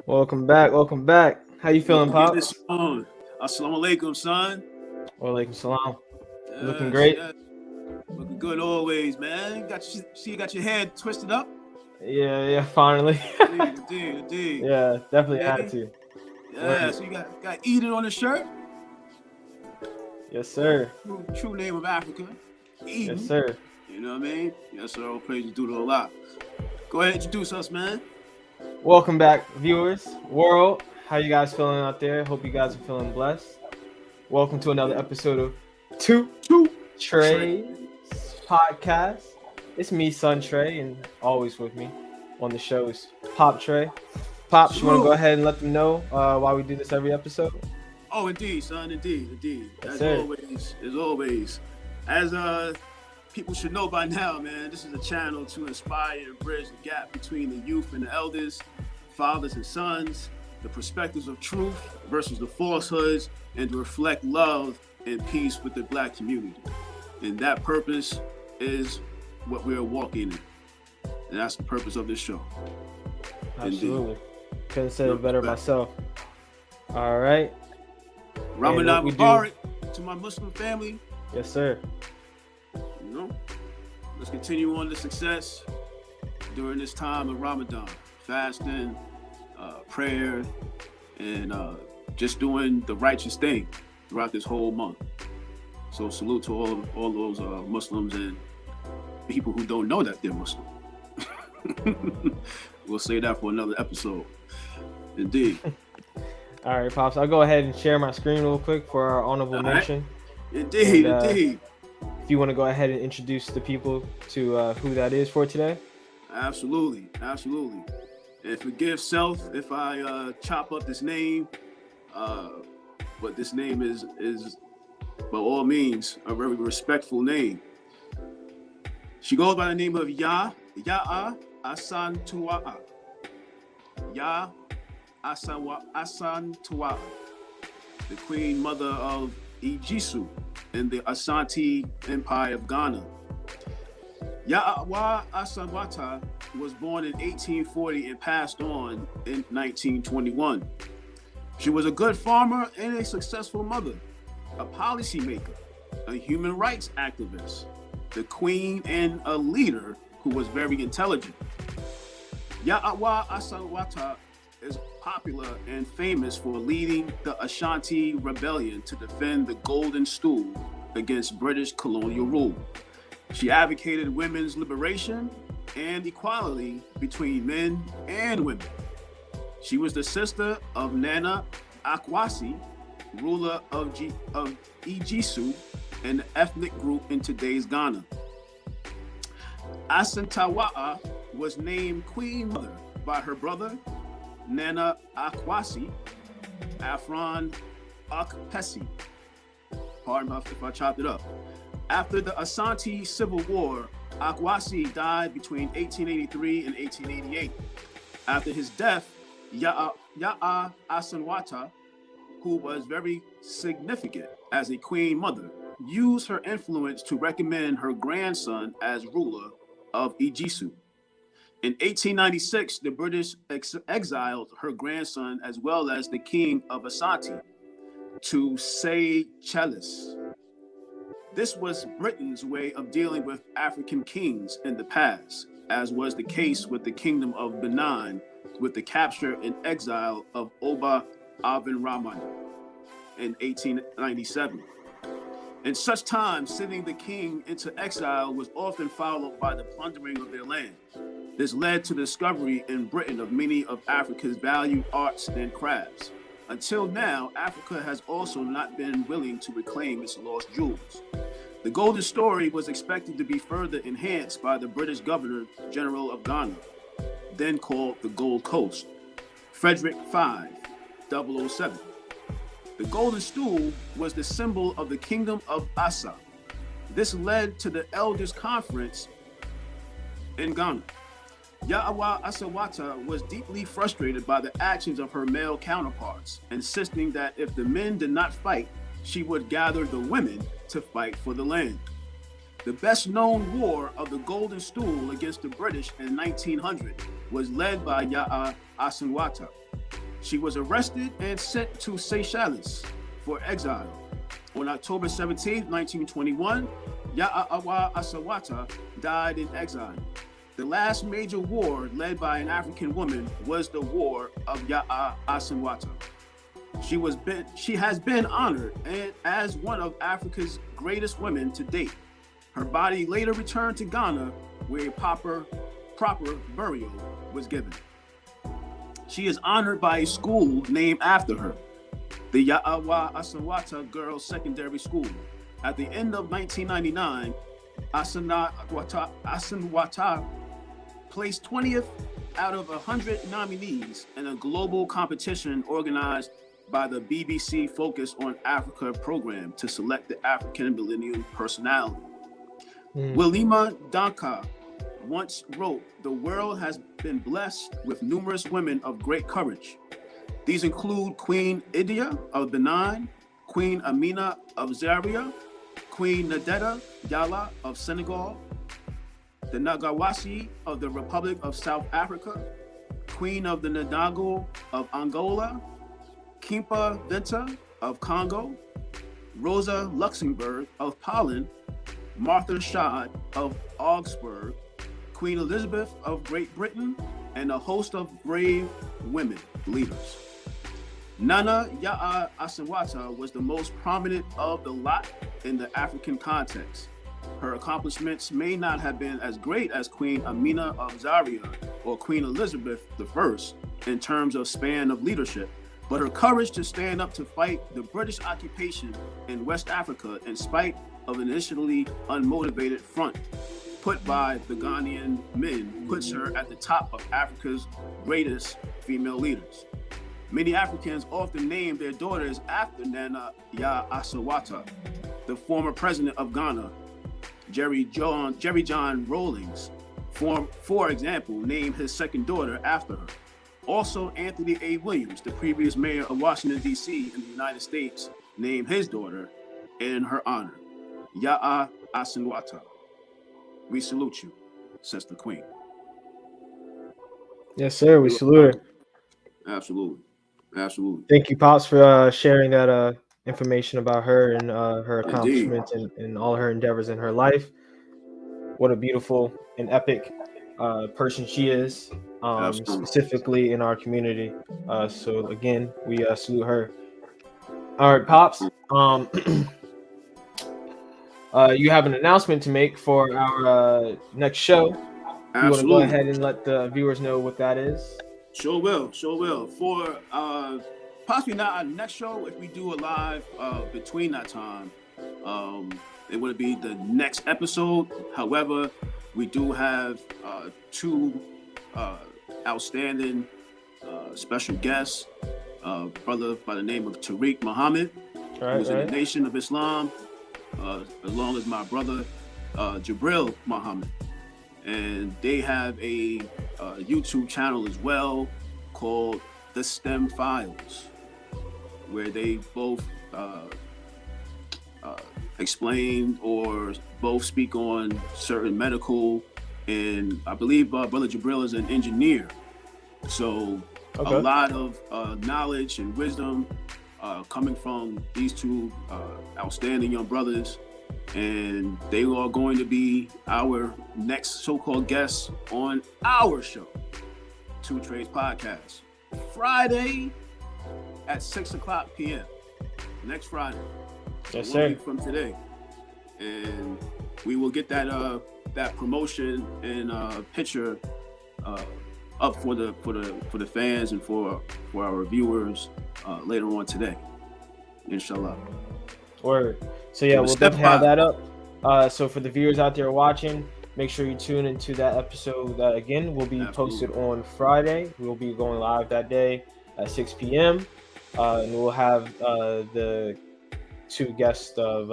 Welcome back. Welcome back. How you feeling, Get this Pops? on. Assalamu alaikum, son. Walaikum salam. You looking Yes, great? yes. Looking good always, man. You got your head twisted up? Yeah, finally. Indeed. Yeah, definitely had Yeah, to. yeah. Word. So you got Eden on the shirt? Yes, sir. True name of Africa. Yes, Eden. sir. You know what I mean? Yes, sir. All praise do to Allah. Go ahead, introduce us, man. Welcome back, viewers, world. How you guys feeling out there? Hope you guys are feeling blessed. Welcome to another episode of TwoTreys podcast. It's me, Son Trey, and always with me on the show is Pop Trey. Pops, you want to go ahead and let them know why we do this every episode? Oh, indeed, son. Indeed. Yes, As sir. always. As people should know by now, man, this is a channel to inspire and bridge the gap between the youth and the elders, fathers and sons, the perspectives of truth versus the falsehoods, and to reflect love and peace with the Black community. And that purpose is what we are walking in. And that's the purpose of this show. Absolutely. Indeed. Couldn't have said it better myself. All right. Ramadan what we Mubarak to my Muslim family. Yes, sir. You know, let's continue on the success during this time of Ramadan, fasting, prayer, and just doing the righteous thing throughout this whole month. So salute to all those Muslims and people who don't know that they're Muslim. We'll say that for another episode. Indeed. All right, Pops. I'll go ahead and share my screen real quick for our honorable mention. Indeed. If you want to go ahead and introduce the people to who that is for today. Absolutely. And forgive self if I chop up this name, but this name is by all means a very respectful name. She goes by the name of Ya'a Asantua'a. Ya Asantua'a, the Queen Mother of Ijisu in the Asante Empire of Ghana. Ya'awa Asanwata was born in 1840 and passed on in 1921. She was a good farmer and a successful mother, a policymaker, a human rights activist, the queen, and a leader who was very intelligent. Ya'awa Asanwata is popular and famous for leading the Ashanti Rebellion to defend the Golden Stool against British colonial rule. She advocated women's liberation and equality between men and women. She was the sister of Nana Akwasi, ruler of Ijisu, an ethnic group in today's Ghana. Asantawa'a was named Queen Mother by her brother, Nana Akwasi, Afran Akpesi. Pardon me if I chopped it up. After the Asante Civil War, Akwasi died between 1883 and 1888. After his death, Ya'a Asanwata, who was very significant as a queen mother, used her influence to recommend her grandson as ruler of Ijisu. In 1896, the British exiled her grandson as well as the king of Asante to Seychelles. This was Britain's way of dealing with African kings in the past, as was the case with the Kingdom of Benin with the capture and exile of Oba Abin Rahman in 1897. In such times, sending the king into exile was often followed by the plundering of their land. This led to the discovery in Britain of many of Africa's valued arts and crafts. Until now, Africa has also not been willing to reclaim its lost jewels. The Golden Story was expected to be further enhanced by the British Governor General of Ghana, then called the Gold Coast, Frederick V, 007. The Golden Stool was the symbol of the Kingdom of Asa. This led to the Elders Conference in Ghana. Ya'awa Asawata was deeply frustrated by the actions of her male counterparts, insisting that if the men did not fight, she would gather the women to fight for the land. The best known war of the Golden Stool against the British in 1900 was led by Ya'a Asanwata. She was arrested and sent to Seychelles for exile. On October 17, 1921, Ya'awa Asawata died in exile. The last major war led by an African woman was the War of Ya'a Asawata. She has been honored as one of Africa's greatest women to date. Her body later returned to Ghana, where a proper burial was given. She is honored by a school named after her, the Ya'awa Asawata Girls Secondary School. At the end of 1999, Asawata placed 20th out of 100 nominees in a global competition organized by the BBC Focus on Africa program to select the African Millennium Personality. Willima Danka once wrote, "The world has been blessed with numerous women of great courage. These include Queen Idia of Benin, Queen Amina of Zaria, Queen Nadetta Yala of Senegal, the Nagawasi of the Republic of South Africa, Queen of the Nadago of Angola, Kimpa Venta of Congo, Rosa Luxemburg of Poland, Martha Shad of Augsburg, Queen Elizabeth of Great Britain, and a host of brave women leaders. Nana Ya'a Asawata was the most prominent of the lot in the African context. Her accomplishments may not have been as great as Queen Amina of Zaria or Queen Elizabeth I in terms of span of leadership, but her courage to stand up to fight the British occupation in West Africa in spite of an initially unmotivated front put by the Ghanaian men puts her at the top of Africa's greatest female leaders. Many Africans often name their daughters after Nana Ya'a Asawata. The former president of Ghana, Jerry John Rawlings, for example, named his second daughter after her. Also, Anthony A. Williams, the previous mayor of Washington, D.C. in the United States, named his daughter in her honor, Ya'a Asawata. We salute you, Sister Queen. Yes, sir. We salute her. Absolutely. Absolutely. Thank you, Pops, for sharing that information about her and her accomplishments and all her endeavors in her life. What a beautiful and epic person she is, specifically in our community. So again, we salute her. All right, Pops. You have an announcement to make for our next show. You want to go ahead and let the viewers know what that is? Sure will. For possibly not our next show, if we do a live between that time, it would be the next episode. However, we do have two outstanding special guests. Brother by the name of Tariq Muhammad, who's in the Nation of Islam, along as my brother Jabril Muhammad. And they have a YouTube channel as well called The STEM Files, where they both explain or both speak on certain medical, and I believe Brother Jabril is an engineer. So a lot of knowledge and wisdom coming from these two outstanding young brothers. And they are going to be our next so-called guests on our show, TwoTreys Podcast, Friday at 6:00 p.m. next Friday. Yes, sir. 1 week sir. from today, and we will get that promotion and picture up for the fans and for our viewers later on today, inshallah. Word. So yeah, we'll definitely have that up. So for the viewers out there watching, make sure you tune into that episode. That again will be posted on Friday. We'll be going live that day at 6 p.m. And we'll have the two guests of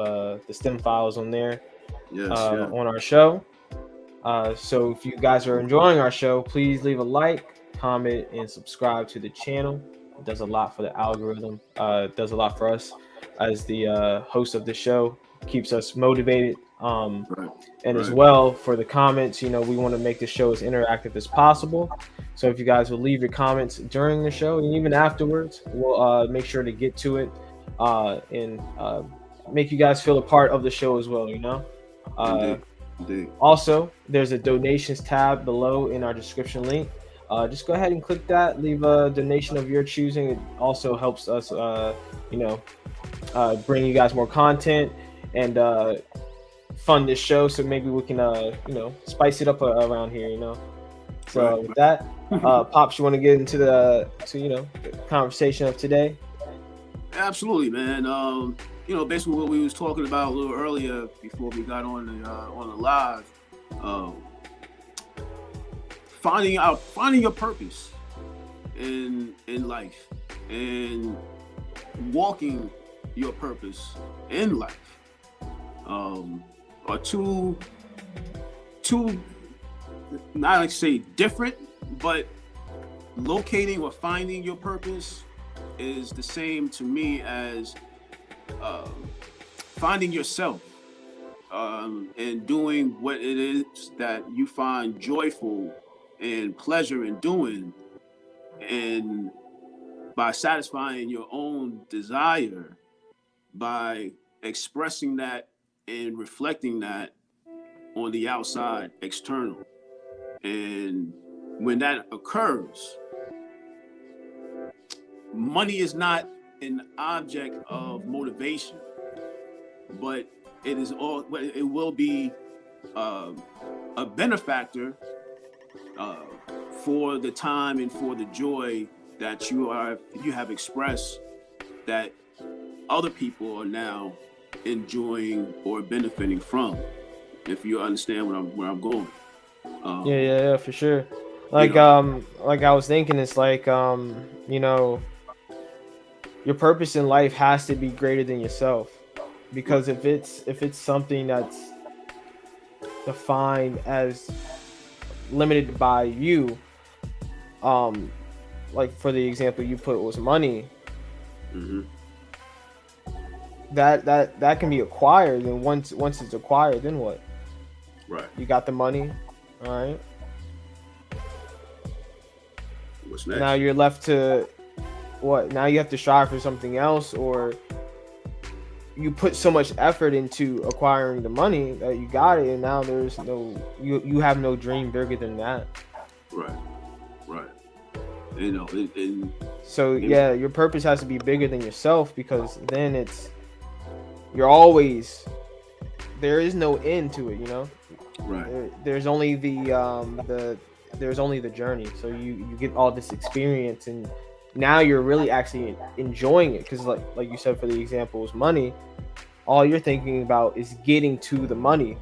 the STEM Files on there on our show. So if you guys are enjoying our show, please leave a like, comment, and subscribe to the channel. It does a lot for the algorithm. It does a lot for us as the host of the show. Keeps us motivated. As well for the comments, we want to make the show as interactive as possible. So if you guys will leave your comments during the show and even afterwards, we'll make sure to get to it and make you guys feel a part of the show as well. Indeed. Indeed. Also, there's a donations tab below in our description link. Just go ahead and click that. Leave a donation of your choosing. It also helps us, bring you guys more content and fund this show. So maybe we can, spice it up around here. So with that, Pops, you want to get into the conversation of today? Absolutely, man. Basically what we was talking about a little earlier before we got on the live, finding your purpose in life and walking your purpose in life are two not like say different, but locating or finding your purpose is the same to me as finding yourself and doing what it is that you find joyful and pleasure in doing, and by satisfying your own desire, by expressing that and reflecting that on the outside external. And when that occurs, money is not an object of motivation, but it will be a benefactor for the time and for the joy that you have expressed, that other people are now enjoying or benefiting from. If you understand where I'm going. Yeah, for sure. Like I was thinking, it's like your purpose in life has to be greater than yourself, because if it's something that's defined as limited by you, like for the example you put was money, that can be acquired, and once it's acquired, then what? Right. You got the money, all right. What's next? Now you're left to what? Now you have to strive for something else, or you put so much effort into acquiring the money that you got it, and now there's no you have no dream bigger than that. Right. So your purpose has to be bigger than yourself, because then there is no end to it. Right. There's only there's only the journey. So you get all this experience, and now you're really actually enjoying it, because like you said, for the example was money, all you're thinking about is getting to the money,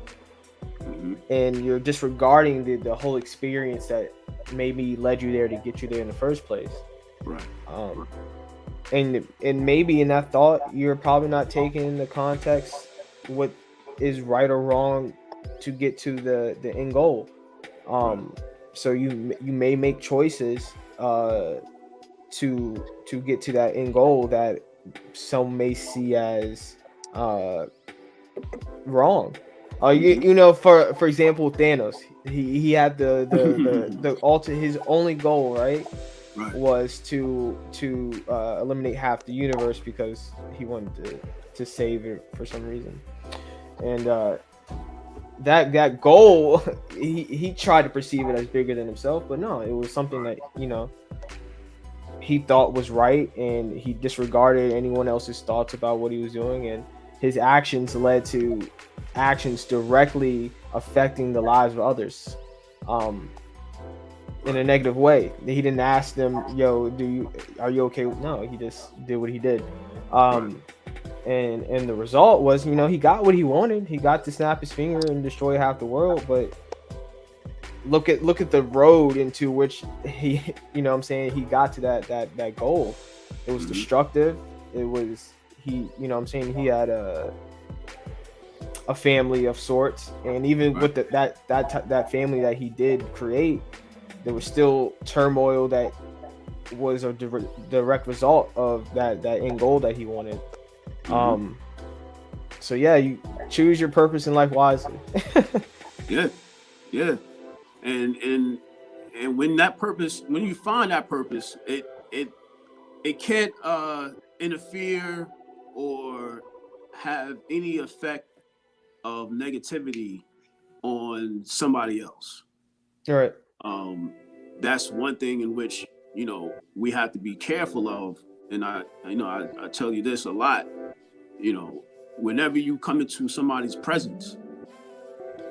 and you're disregarding the whole experience that maybe led you there to get you there in the first place. Right. And maybe in that thought, you're probably not taking into context what is right or wrong to get to the end goal. So you may make choices to get to that end goal that some may see as wrong. For example, Thanos, he had the his only goal, right, was to eliminate half the universe, because he wanted to save it for some reason. And that goal, he tried to perceive it as bigger than himself, but no, it was something that he thought was right, and he disregarded anyone else's thoughts about what he was doing, and his actions led to actions directly affecting the lives of others in a negative way. He didn't ask them, are you okay? No, he just did what he did. And the result was, he got what he wanted. He got to snap his finger and destroy half the world. But look at the road into which he, he got to that goal. It was destructive. It was, he had a family of sorts, and even with that family that he did create, there was still turmoil that was a direct result of that end goal that he wanted. So you choose your purpose in life wisely. yeah and And when you find that purpose, it can't interfere or have any effect of negativity on somebody else. All right. That's one thing in which, we have to be careful of. And I tell you this a lot, whenever you come into somebody's presence,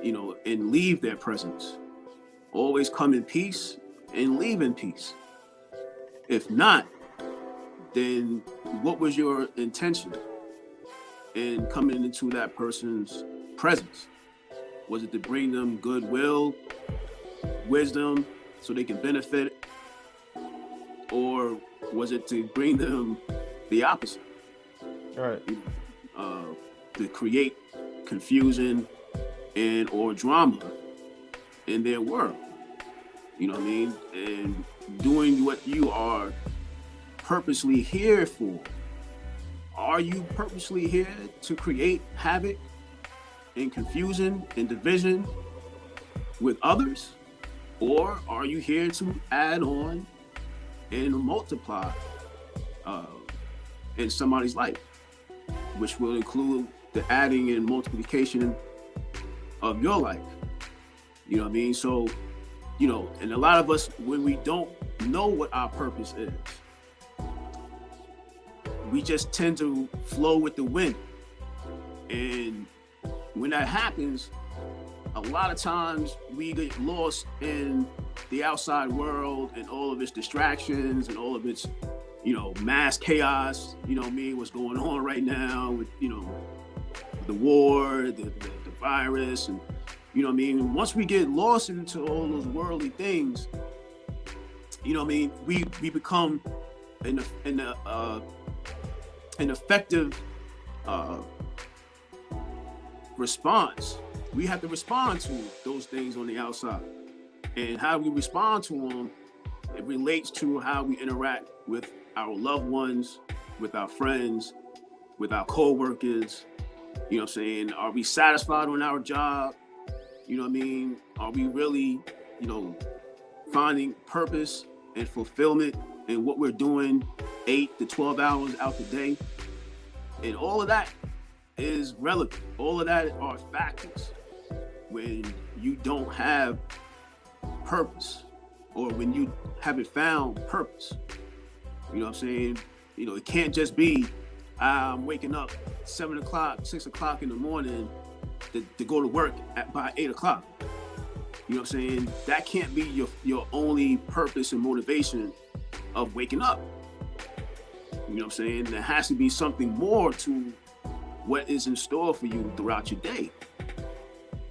and leave their presence, always come in peace and leave in peace. If not, then what was your intention in coming into that person's presence? Was it to bring them goodwill, wisdom, so they can benefit? Or was it to bring them the opposite? All right. To create confusion and or drama in their world. You know what I mean? And doing what you are purposely here for. Are you purposely here to create havoc and confusion and division with others? Or are you here to add on and multiply in somebody's life, which will include the adding and multiplication of your life? You know what I mean? So, and a lot of us, when we don't know what our purpose is, we just tend to flow with the wind. And when that happens, a lot of times we get lost in the outside world and all of its distractions and all of its, mass chaos, what's going on right now with, the war, the virus, and, once we get lost into all those worldly things, we become an effective response. We have to respond to those things on the outside. And how we respond to them, it relates to how we interact with our loved ones, with our friends, with our co-workers. You know what I'm saying? Are we satisfied on our job? You know what I mean? Are we really, finding purpose and fulfillment in what we're doing 8 to 12 hours out the day? And all of that is relevant. All of that are factors when you don't have purpose, or when you haven't found purpose. You know what I'm saying? It can't just be I'm waking up 7 o'clock, 6 o'clock in the morning to go to work by 8 o'clock. You know what I'm saying? That can't be your only purpose and motivation of waking up. You know what I'm saying? There has to be something more to what is in store for you throughout your day.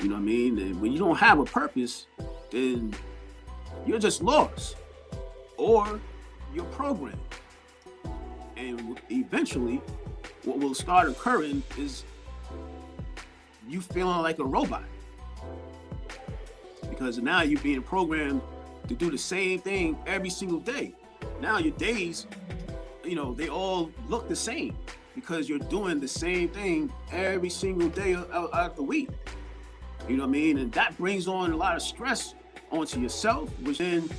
You know what I mean? And when you don't have a purpose, then you're just lost, or you're programmed. And eventually, what will start occurring is you feeling like a robot. Because now you're being programmed to do the same thing every single day. Now your days, they all look the same because you're doing the same thing every single day out the week. You know what I mean? And that brings on a lot of stress onto yourself, which then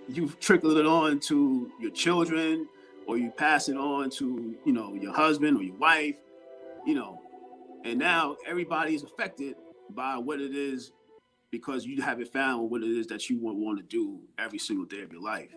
you trickle it on to your children, or you pass it on to, your husband or your wife, and now everybody's affected by what it is, because you haven't found what it is that you want to do every single day of your life.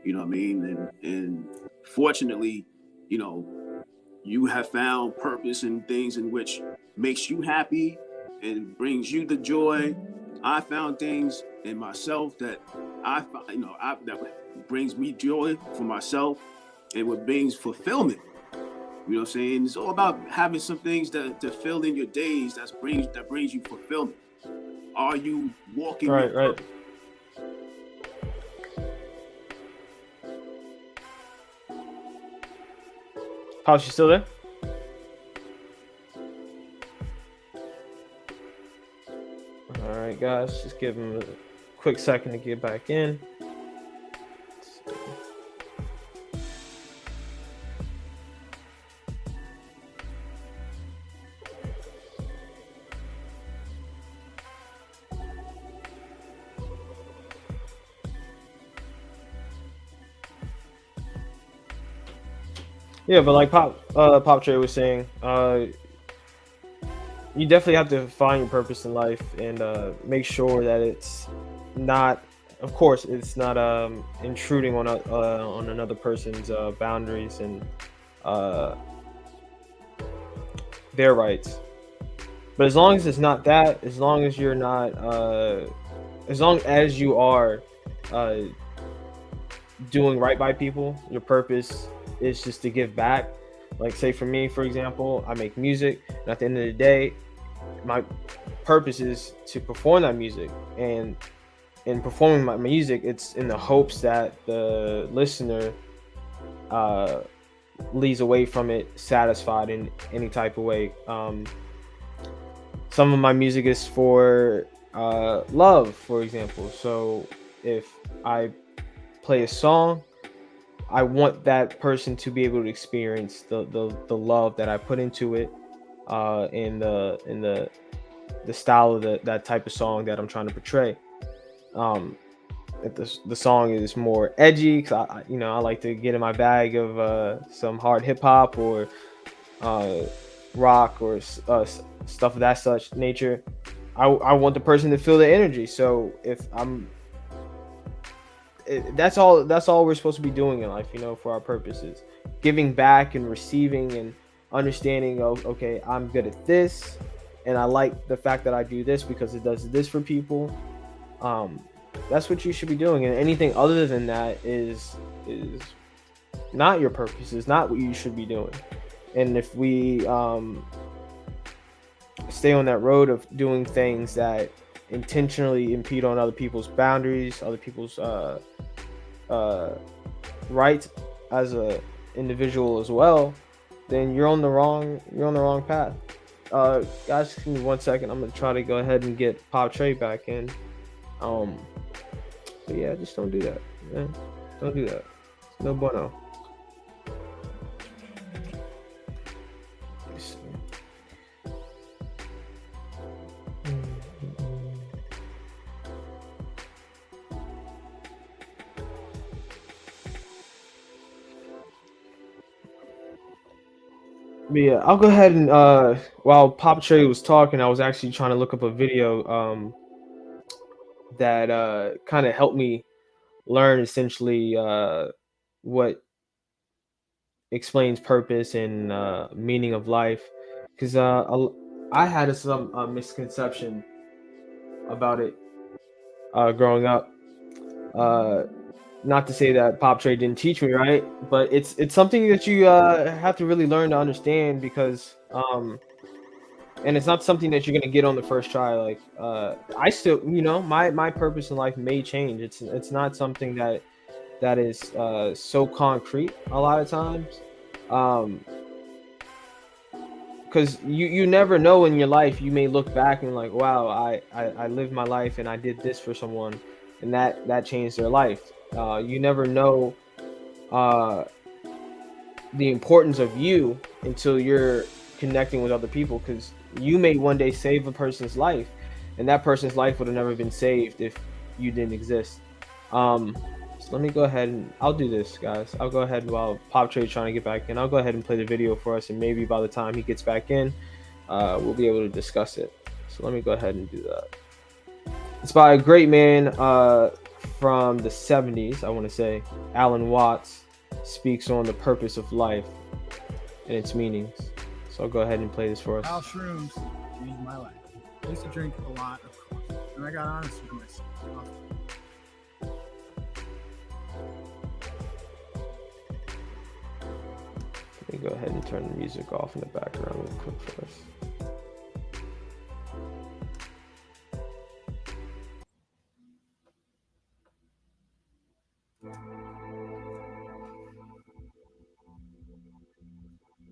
You know what I mean? And fortunately, you have found purpose in things in which makes you happy and brings you the joy. I found things in myself that that brings me joy for myself, and what brings fulfillment. You know what I'm saying? It's all about having some things that fill in your days that brings you fulfillment. Are you walking? Right. Pops, you still there? All right, guys, just give him a quick second to get back in. Yeah, but like Pop Trey was saying, you definitely have to find your purpose in life and make sure that it's not, of course, it's not intruding on another person's boundaries and uh, their rights. But as long as it's not that, as long as you're not, as long as you are uh, doing right by people, your purpose is just to give back. Like, say for me, for example, I make music, and at the end of the day, my purpose is to perform that music. And in performing my music, it's in the hopes that the listener uh, leaves away from it satisfied in any type of way. Some of my music is for love, for example. So if I play a song, I want that person to be able to experience the love that I put into it, in the style of that type of song that I'm trying to portray. Um, if the song is more edgy, cause I like to get in my bag of some hard hip hop or uh, rock or stuff of that such nature. I want the person to feel the energy. So if that's all we're supposed to be doing in life, for our purposes, giving back and receiving and understanding. Of, okay, I'm good at this, and I like the fact that I do this because it does this for people. Um, that's what you should be doing, and anything other than that is not your purpose. Is not what you should be doing. And if we stay on that road of doing things that intentionally impede on other people's boundaries, other people's uh, rights as a individual as well, then you're on the wrong path. Guys, give me 1 second. I'm gonna try to go ahead and get Pop Trey back in. Um, but yeah, just don't do that, man. Don't do that. It's no bueno. But yeah, I'll go ahead and while Pop Trey was talking, I was actually trying to look up a video that kind of helped me learn essentially what explains purpose and meaning of life. Because I had some misconception about it growing up. Uh, Not to say that Pop Trade didn't teach me right, but it's something that you have to really learn to understand because and it's not something that you're gonna get on the first try. Like I still, my purpose in life may change. It's not something that is so concrete a lot of times. Um, because you never know in your life. You may look back and like, wow, I lived my life and I did this for someone, and that changed their life. You never know uh the importance of you until you're connecting with other people, because you may one day save a person's life, and that person's life would have never been saved if you didn't exist. So let me go ahead and I'll do this, guys. I'll go ahead while Pop Trade's trying to get back in. I'll go ahead and play the video for us, and maybe by the time he gets back in, we'll be able to discuss it. So let me go ahead and do that. It's by a great man from the 70s, I want to say. Alan Watts speaks on the purpose of life and its meanings. So I'll go ahead and play this for us. How shrooms changed my life. I used to drink a lot of coffee, and I got honest with myself. Let me go ahead and turn the music off in the background real quick for us.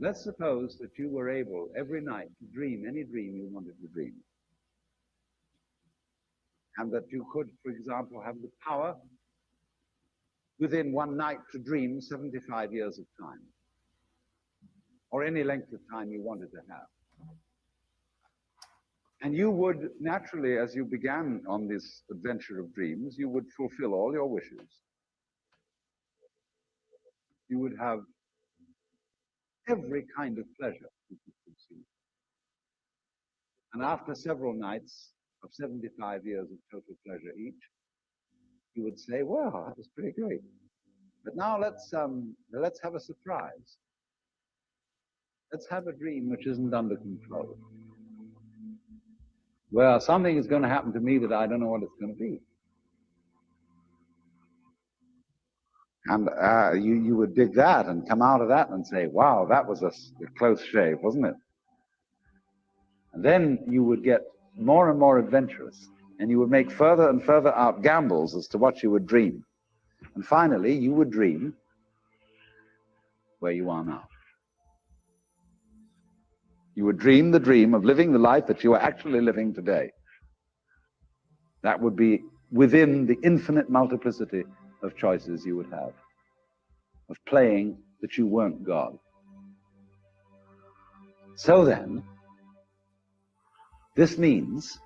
Let's suppose that you were able every night to dream any dream you wanted to dream. And that you could, for example, have the power within one night to dream 75 years of time, or any length of time you wanted to have. And you would naturally, as you began on this adventure of dreams, you would fulfill all your wishes. You would have every kind of pleasure you could conceive. And after several nights of 75 years of total pleasure each, you would say, well, that was pretty great. But now let's have a surprise. Let's have a dream which isn't under control. Well, something is going to happen to me that I don't know what it's going to be. And you would dig that and come out of that and say, wow, that was a close shave, wasn't it? And then you would get more and more adventurous, and you would make further and further out gambles as to what you would dream. And finally, you would dream where you are now. You would dream the dream of living the life that you are actually living today. That would be within the infinite multiplicity of choices you would have, of playing that you weren't God. So then, this means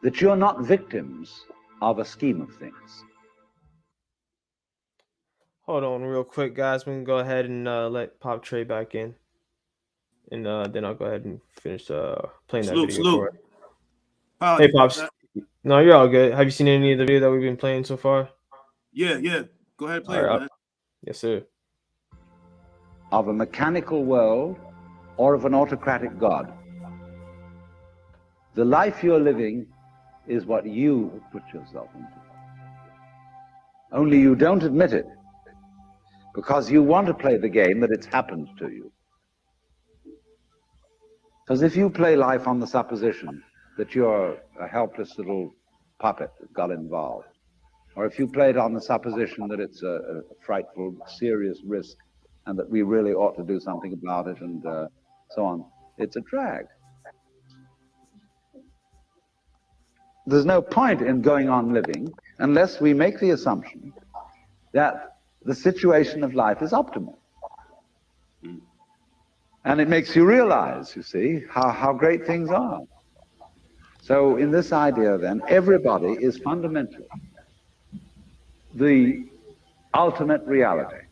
that you're not victims of a scheme of things. Hold on real quick, guys. We can go ahead and let Pop Trey back in. And then I'll go ahead and finish playing that video for it. Hey, Pops. No, you're all good. Have you seen any of the video that we've been playing so far? Yeah. Go ahead and play it, man. Yes, sir. Of a mechanical world or of an autocratic God. The life you're living is what you put yourself into. Only you don't admit it because you want to play the game that it's happened to you. Because if you play life on the supposition that you're a helpless little puppet that got involved, or if you play it on the supposition that it's a frightful, serious risk and that we really ought to do something about it and so on, it's a drag. There's no point in going on living unless we make the assumption that the situation of life is optimal. And it makes you realize, you see, how great things are. So in this idea then, everybody is fundamentally the ultimate reality.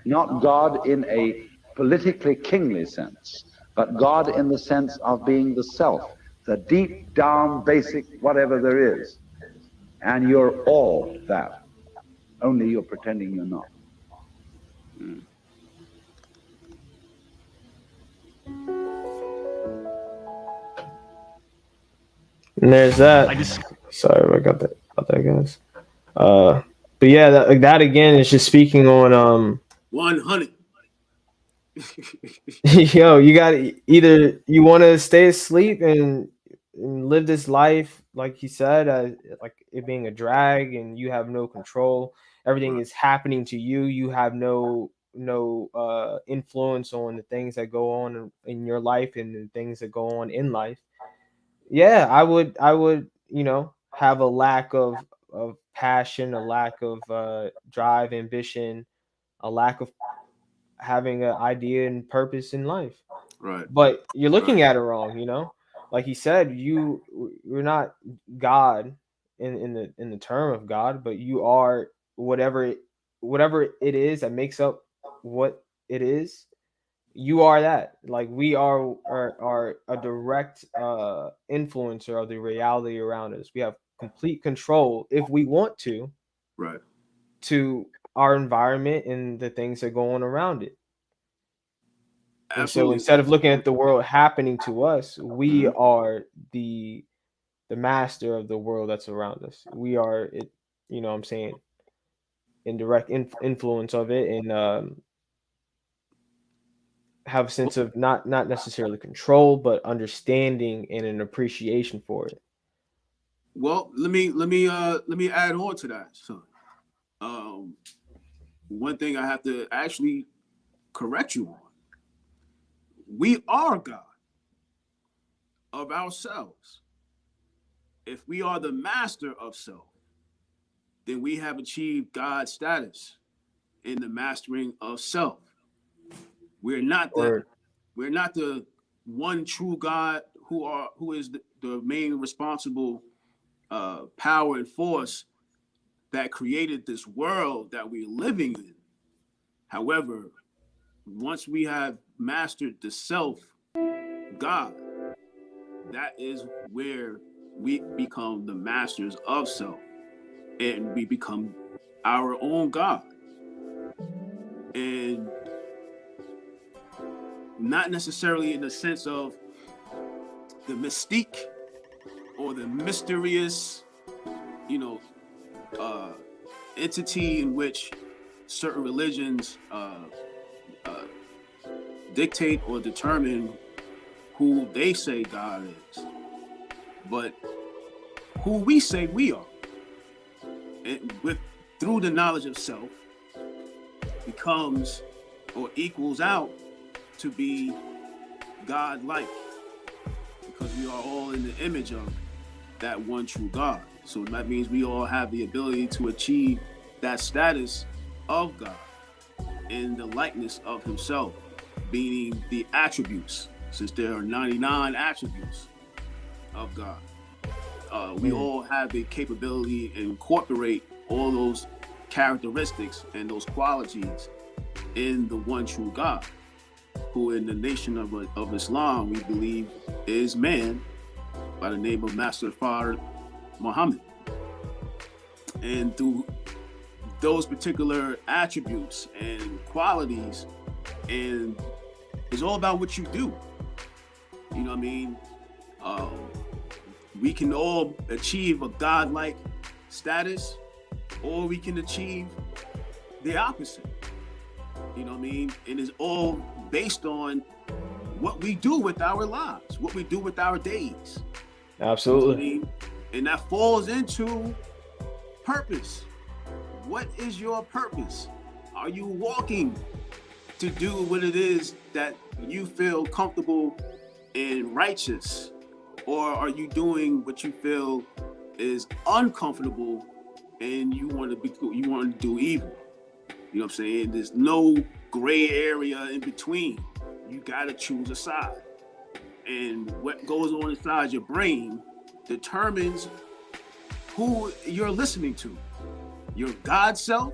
Not God in a politically kingly sense, but God in the sense of being the self, the deep down basic whatever there is. And you're all that. Only you're pretending you're not. And there's that. Sorry, I got that, guys. But yeah, that again is just speaking on 100. Yo, you got either you want to stay asleep and live this life like he said, like it being a drag and you have no control. Everything is happening to you. You have no influence on the things that go on in your life and the things that go on in life. Yeah, I would have a lack of passion, a lack of drive, ambition, a lack of having an idea and purpose in life. Right. But you're looking at it wrong. Like he said, you're not God in the term of God, but you are whatever it is that makes up what it is. You are that. Like we are a direct influencer of the reality around us. We have complete control if we want to, right, to our environment and the things that go on around it. And so instead of looking at the world happening to us, we are the master of the world that's around us. We are it, what I'm saying, in direct influence of it, and have a sense of not necessarily control, but understanding and an appreciation for it. Well, let me add on to that, son. One thing I have to actually correct you on. We are God of ourselves. If we are the master of self, then we have achieved God's status in the mastering of self. We're not the one true God who is the main responsible power and force that created this world that we're living in. However, once we have mastered the self, God, that is where we become the masters of self, and we become our own God. And not necessarily in the sense of the mystique or the mysterious, entity in which certain religions dictate or determine who they say God is, but who we say we are. And through the knowledge of self becomes or equals out to be God-like, because we are all in the image of that one true God. So that means we all have the ability to achieve that status of God in the likeness of himself, meaning the attributes, since there are 99 attributes of God. We all have the capability to incorporate all those characteristics and those qualities in the one true God, who in the nation of Islam, we believe is man by the name of Master Fard Muhammad. And through those particular attributes and qualities, and it's all about what you do. You know what I mean? We can all achieve a godlike status, or we can achieve the opposite. You know what I mean? And it's all based on what we do with our lives, what we do with our days. Absolutely. You know what I mean? And that falls into purpose. What is your purpose? Are you walking to do what it is that you feel comfortable and righteous? Or are you doing what you feel is uncomfortable and you want to do evil? You know what I'm saying? There's no gray area in between. You got to choose a side. And what goes on inside your brain determines who you're listening to. Your God self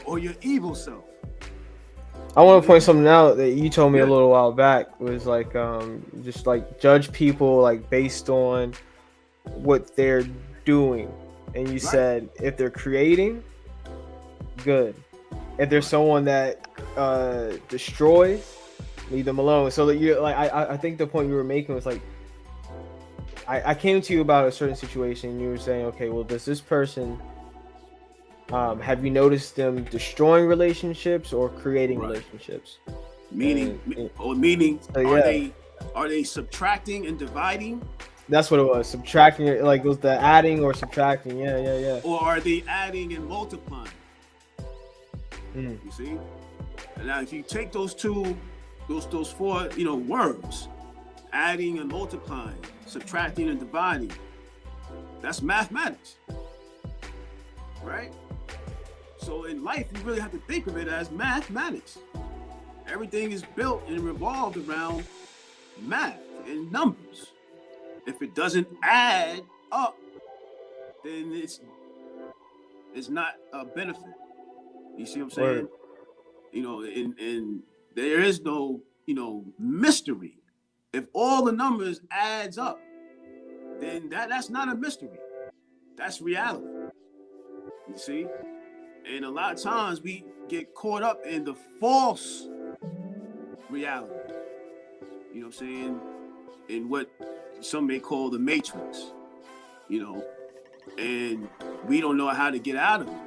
or your evil self. I want to point something out that you told me a little while back, was like just like judge people like based on what they're doing. And you said if they're creating, good. If there's someone that destroys, leave them alone. So that you're like, I think the point you were making was like, I came to you about a certain situation and you were saying, okay, well, does this person have you noticed them destroying relationships or creating relationships? Meaning, are they subtracting and dividing? That's what it was. Subtracting, like it was the adding or subtracting. Yeah. Or are they adding and multiplying? You see? Now, if you take those four, words, adding and multiplying, subtracting and dividing, that's mathematics, right? So in life, you really have to think of it as mathematics. Everything is built and revolved around math and numbers. If it doesn't add up, then it's not a benefit. You see what I'm saying? Word. And there is no, mystery. If all the numbers adds up, then that's not a mystery. That's reality. You see? And a lot of times we get caught up in the false reality. You know what I'm saying? In what some may call the matrix. And we don't know how to get out of it.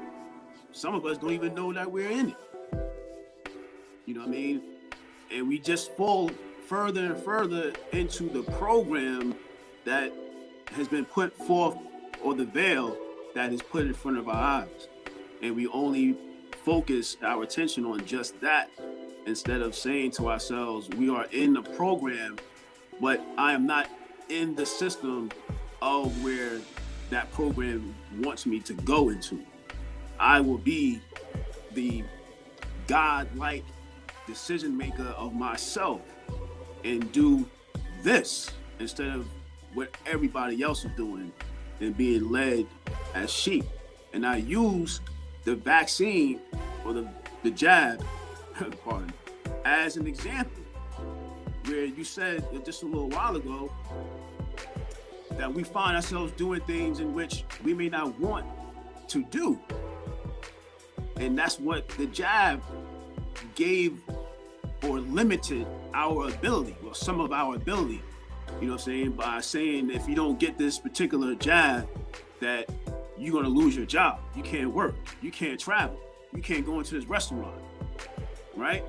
Some of us don't even know that we're in it. You know what I mean? And we just fall further and further into the program that has been put forth, or the veil that is put in front of our eyes. And we only focus our attention on just that, instead of saying to ourselves, we are in the program, but I am not in the system of where that program wants me to go into. I will be the God-like decision maker of myself and do this instead of what everybody else is doing and being led as sheep. And I use the vaccine or the jab, pardon, as an example, where you said just a little while ago that we find ourselves doing things in which we may not want to do. And that's what the jab gave or limited our ability, or some of our ability, you know what I'm saying, by saying if you don't get this particular jab, that you're gonna lose your job. You can't work, you can't travel, you can't go into this restaurant, right?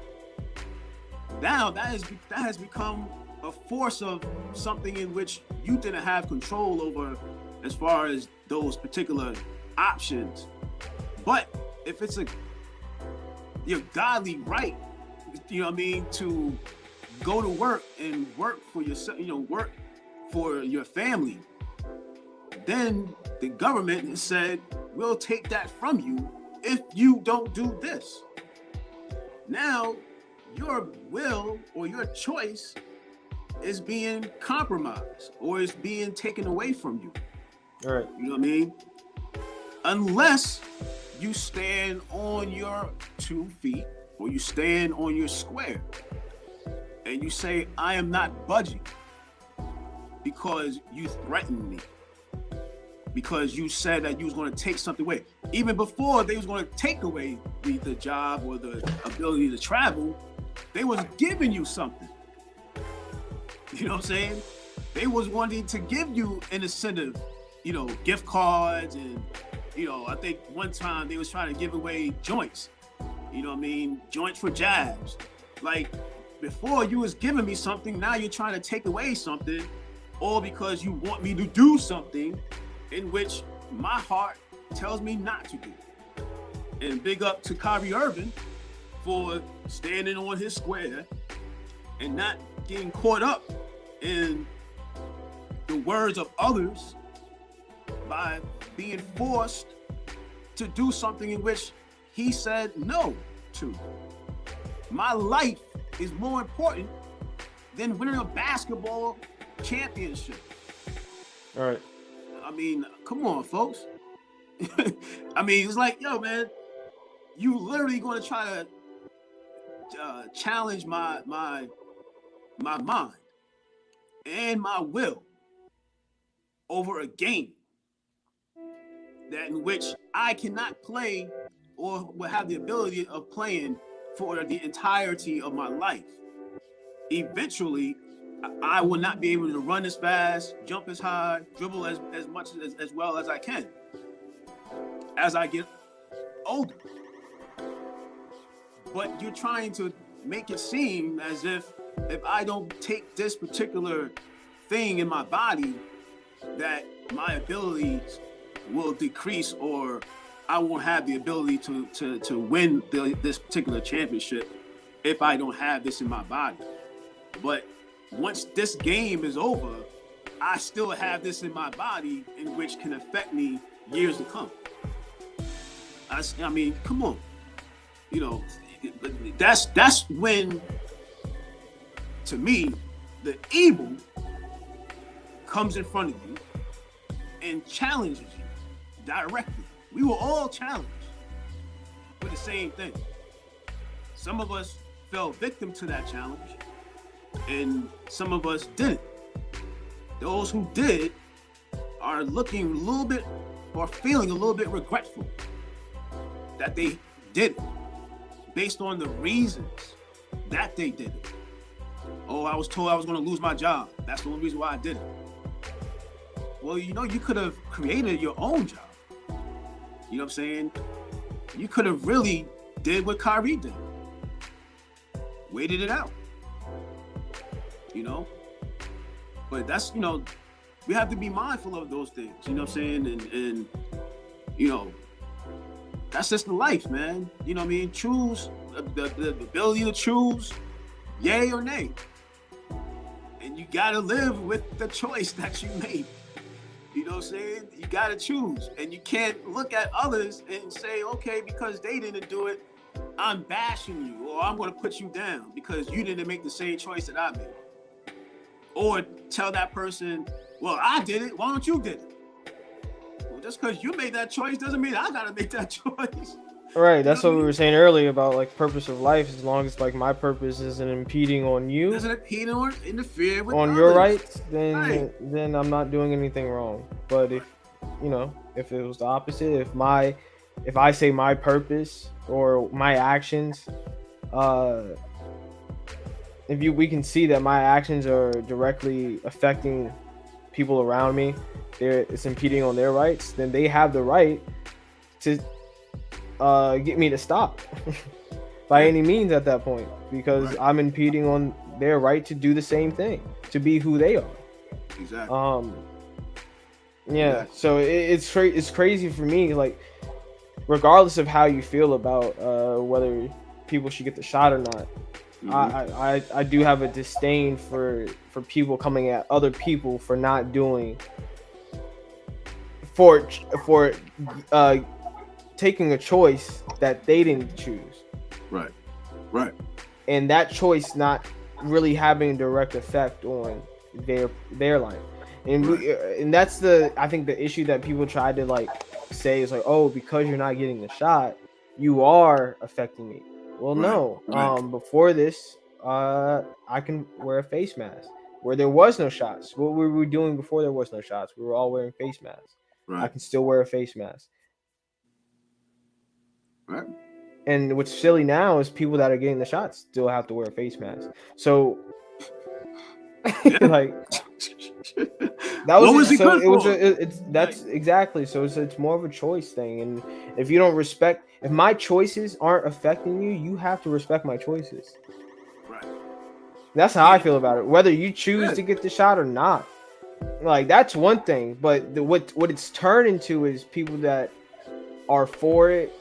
Now that has become a force of something in which you didn't have control over as far as those particular options. But if it's your godly right, you know what I mean, to go to work and work for yourself, you know, work for your family, then the government has said, we'll take that from you if you don't do this. Now, your will or your choice is being compromised or is being taken away from you. All right. You know what I mean? Unless you stand on your 2 feet or you stand on your square and you say, I am not budging because you threatened me, because you said that you was going to take something away. Even before they was going to take away the job or the ability to travel, they was giving you something. You know what I'm saying? They was wanting to give you an incentive, you know, gift cards, and, you know, I think one time they was trying to give away joints, you know what I mean? Joints for jabs. Like, before you was giving me something, now you're trying to take away something, all because you want me to do something in which my heart tells me not to do. And big up to Kyrie Irving for standing on his square and not getting caught up in the words of others by being forced to do something in which he said no to. My life is more important than winning a basketball championship. All right. I mean, come on, folks. I mean, it's like, yo, man, you literally going to try to challenge my mind and my will over a game that in which I cannot play or will have the ability of playing for the entirety of my life. Eventually, I will not be able to run as fast, jump as high, dribble as much as well as I can as I get older. But you're trying to make it seem as if I don't take this particular thing in my body, that my abilities will decrease, or I won't have the ability to win this particular championship if I don't have this in my body. But once this game is over, I still have this in my body, in which can affect me years to come. I mean, come on, you know, that's when, to me, the evil comes in front of you and challenges you directly. We were all challenged with the same thing. Some of us fell victim to that challenge, and some of us didn't. Those who did are looking a little bit, or feeling a little bit regretful that they did it, based on the reasons that they did it. Oh, I was told I was going to lose my job. That's the only reason why I did it. Well, you know, you could have created your own job. You know what I'm saying? You could have really did what Kyrie did. Waited it out. You know? But that's, you know, we have to be mindful of those things. You know what I'm saying? And you know, that's just the life, man. You know what I mean? Choose the ability to choose yay or nay. And you gotta live with the choice that you made. You know what I'm saying? You gotta choose. And you can't look at others and say, okay, because they didn't do it, I'm bashing you, or I'm gonna put you down because you didn't make the same choice that I made. Or tell that person, well, I did it, why don't you did it? Well, just because you made that choice doesn't mean I gotta make that choice. Right, that's what we were saying earlier about like purpose of life. As long as like my purpose isn't impeding on you, doesn't impede or interfere with on others. your rights, then Right. then I'm not doing anything wrong. But if if it was the opposite, if I say my purpose or my actions, we can see that my actions are directly affecting people around me, it's impeding on their rights, then they have the right to get me to stop by any means at that point, because I'm impeding on their right to do the same thing, to be who they are. Exactly. So it's crazy for me, like, regardless of how you feel about whether people should get the shot or not. I do have a disdain for people coming at other people for not doing for taking a choice that they didn't choose. Right. And that choice not really having a direct effect on their life. And and that's I think the issue that people try to like say is like, oh, because you're not getting the shot, you are affecting me. Well, no. Before this, I can wear a face mask. Where there was no shots, what were we doing before there was no shots? We were all wearing face masks. I can still wear a face mask. Right. And what's silly now is people that are getting the shots still have to wear a face mask. So, like, that was it. So it was. That's exactly. So it's more of a choice thing. And if you don't respect, if my choices aren't affecting you, you have to respect my choices. Right. That's how I feel about it. Whether you choose to get the shot or not, like, that's one thing. But what it's turned into is people that are for it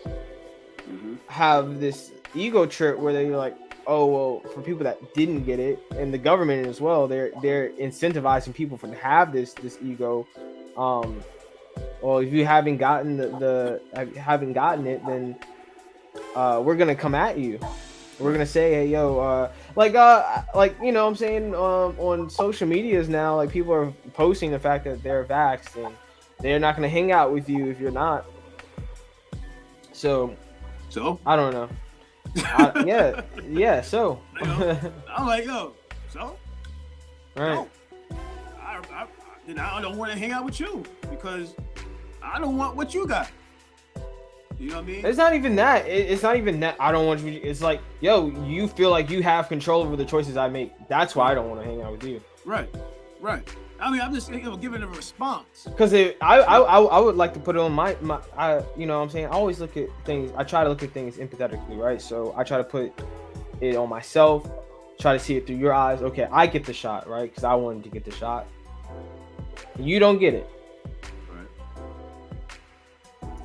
have this ego trip where they're like, oh, well, for people that didn't get it, and the government as well, they're incentivizing people to have this ego. Well, if you haven't gotten haven't gotten it, then we're gonna come at you. We're gonna say, hey, yo, like you know what I'm saying, on social medias now, like, people are posting the fact that they're vaxxed and they're not gonna hang out with you if you're not. So I don't know. So I'm like, yo, so right. I don't want to hang out with you because I don't want what you got. You know what I mean? It's not even that. It's not even that I don't want you. It's like, yo, you feel like you have control over the choices I make. That's why I don't want to hang out with you. Right. I mean, I'm just giving a response. Because I would like to put it on my you know what I'm saying? I always look at things. I try to look at things empathetically, right? So I try to put it on myself, try to see it through your eyes. Okay, I get the shot, right? Because I wanted to get the shot. You don't get it. Right.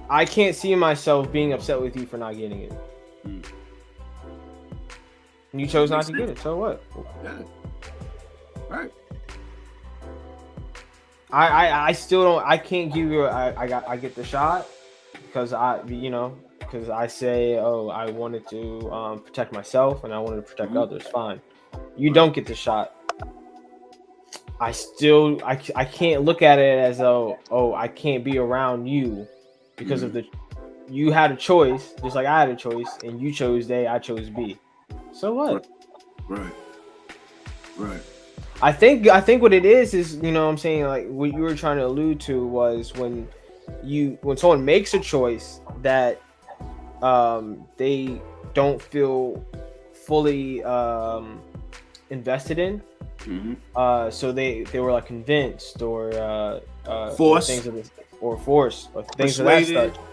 I can't see myself being upset with you for not getting it. And you chose not to get it. So what? Yeah. Right. I still don't. I can't give you. I get the shot because I say, oh, I wanted to protect myself and I wanted to protect others. Fine. You don't get the shot. I can't look at it as though, oh, I can't be around you because of you had a choice, just like I had a choice, and you chose A, I chose B. So what? Right. I think what it is, you know what I'm saying, like what you were trying to allude to was when someone makes a choice that they don't feel fully invested in. So they were like convinced or forced things of this, or forced or things persuaded, of that stuff.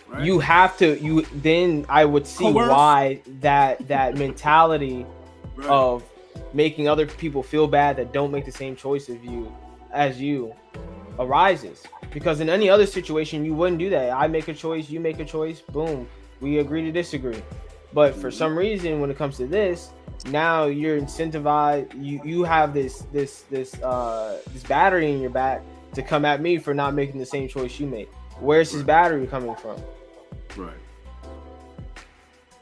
Right. You have to. Then I would see why that mentality of making other people feel bad that don't make the same choice as you arises. Because in any other situation, you wouldn't do that. I make a choice, you make a choice, boom, we agree to disagree. But for some reason, when it comes to this, now you're incentivized. You have this battery in your back to come at me for not making the same choice you make. Where's his battery coming from? Right.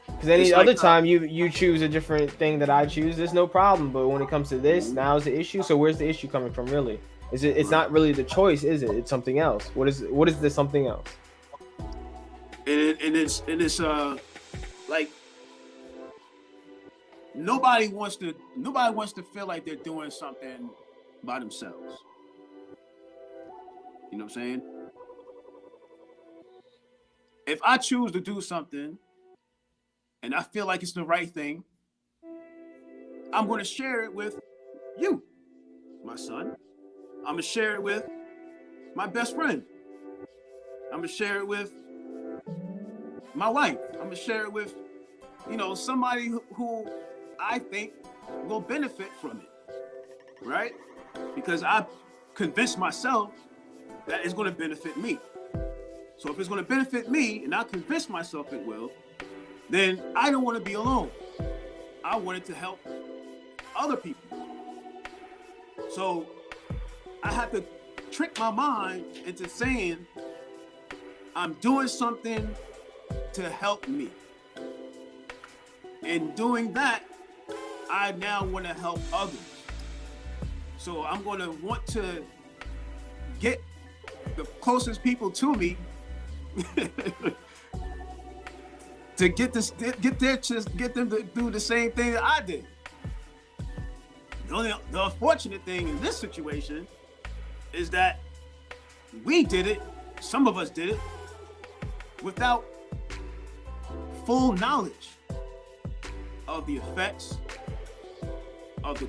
Because any other time you choose a different thing that I choose, there's no problem. But when it comes to this, now is the issue. So where's the issue coming from, really? It's not really the choice, is it? It's something else. What is the something else? it's like nobody wants to feel like they're doing something by themselves. You know what I'm saying? If I choose to do something and I feel like it's the right thing, I'm going to share it with you, my son. I'm going to share it with my best friend. I'm going to share it with my wife. I'm going to share it with, somebody who I think will benefit from it, right? Because I convinced myself that it's going to benefit me. So if it's going to benefit me, and I convince myself it will, then I don't want to be alone. I want it to help other people. So I have to trick my mind into saying I'm doing something to help me. In doing that, I now want to help others. So I'm going to want to get the closest people to me to get them to do the same thing that I did. The unfortunate thing in this situation is that we did it, some of us did it, without full knowledge of the effects of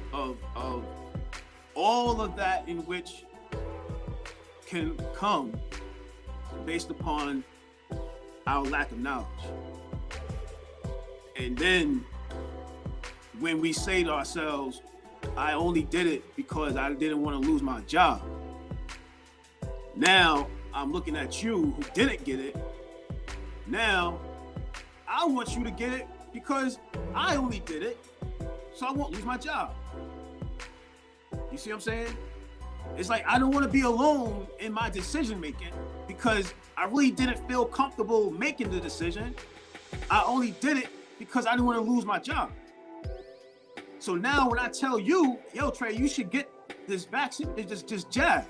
all of that in which can come based upon our lack of knowledge. And then when we say to ourselves, I only did it because I didn't want to lose my job. Now I'm looking at you who didn't get it. Now I want you to get it because I only did it so I won't lose my job. You see what I'm saying? It's like I don't want to be alone in my decision making because I really didn't feel comfortable making the decision. I only did it because I didn't want to lose my job. So now when I tell you, yo, Trey, you should get this vaccine, it's just jab.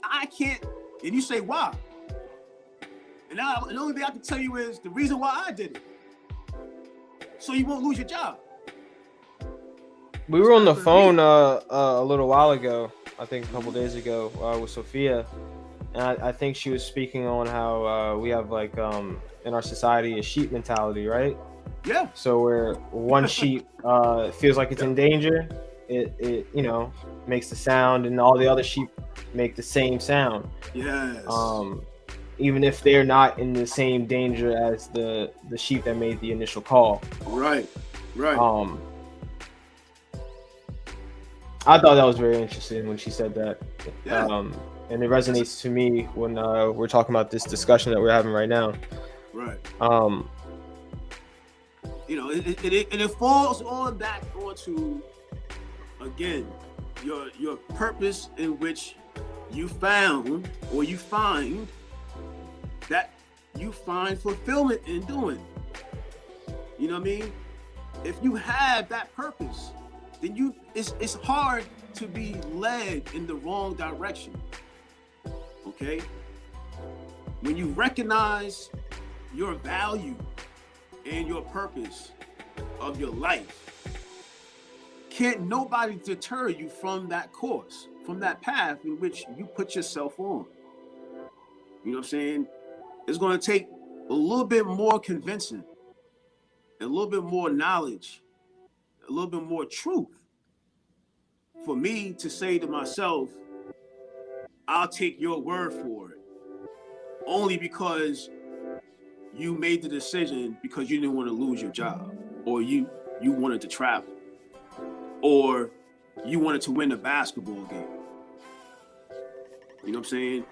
I can't, and you say, why? And now the only thing I can tell you is the reason why I did it. So you won't lose your job. We were on the phone a little while ago, I think a couple days ago, with Sophia. And I think she was speaking on how we have like in our society a sheep mentality, right? Yeah. So where one sheep feels like it's in danger, it makes the sound, and all the other sheep make the same sound. Yes. Even if they're not in the same danger as the sheep that made the initial call. Right. I thought that was very interesting when she said that. Yeah. And it resonates to me when we're talking about this discussion that we're having right now. Right. It falls all back onto, again, your purpose in which you found or you find that you find fulfillment in doing. You know what I mean? If you have that purpose, then it's hard to be led in the wrong direction. Okay? When you recognize your value and your purpose of your life, can't nobody deter you from that course, from that path in which you put yourself on. You know what I'm saying? It's going to take a little bit more convincing, a little bit more knowledge, a little bit more truth for me to say to myself, I'll take your word for it, only because you made the decision because you didn't want to lose your job, or you wanted to travel, or you wanted to win a basketball game. You know what I'm saying?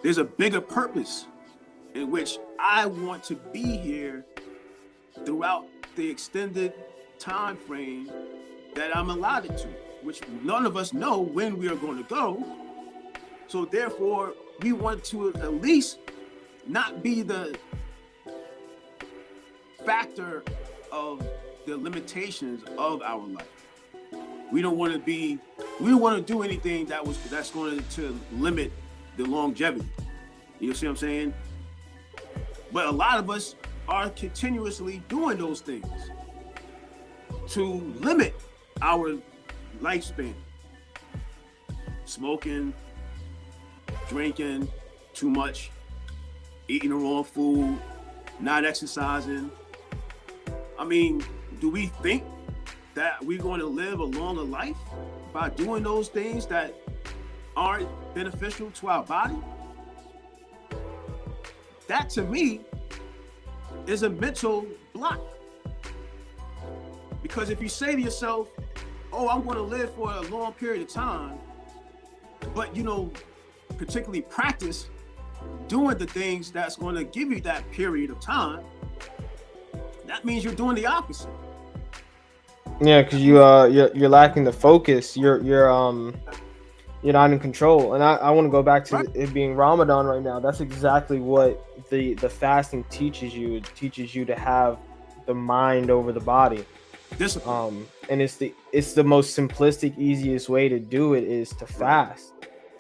There's a bigger purpose in which I want to be here throughout the extended time frame that I'm allotted to, which none of us know when we are going to go. So therefore, we want to at least not be the factor of the limitations of our life. We don't want to do anything that's going to limit the longevity. You see what I'm saying? But a lot of us are continuously doing those things to limit our lifespan. Smoking, drinking too much, eating the wrong food, not exercising. I mean, do we think that we're going to live a longer life by doing those things that aren't beneficial to our body? That to me is a mental block. Because if you say to yourself, oh, I'm going to live for a long period of time, but particularly practice doing the things that's going to give you that period of time, that means you're doing the opposite. Yeah, because you're lacking the focus. You're not in control. And I want to go back to it being Ramadan right now. That's exactly what the fasting teaches you. It teaches you to have the mind over the body. Discipline. And it's the most simplistic, easiest way to do it is to fast.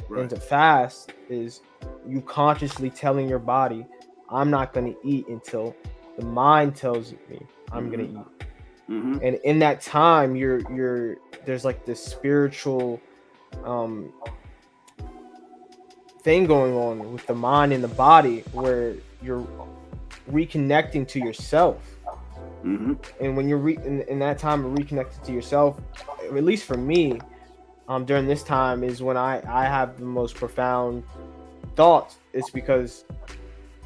Right. And to fast is you consciously telling your body, I'm not going to eat until the mind tells me I'm going to eat. Mm-hmm. And in that time, there's like this spiritual thing going on with the mind and the body where you're reconnecting to yourself. Mm-hmm. And when you're in that time of reconnecting to yourself, at least for me, during this time is when I have the most profound thoughts. It's because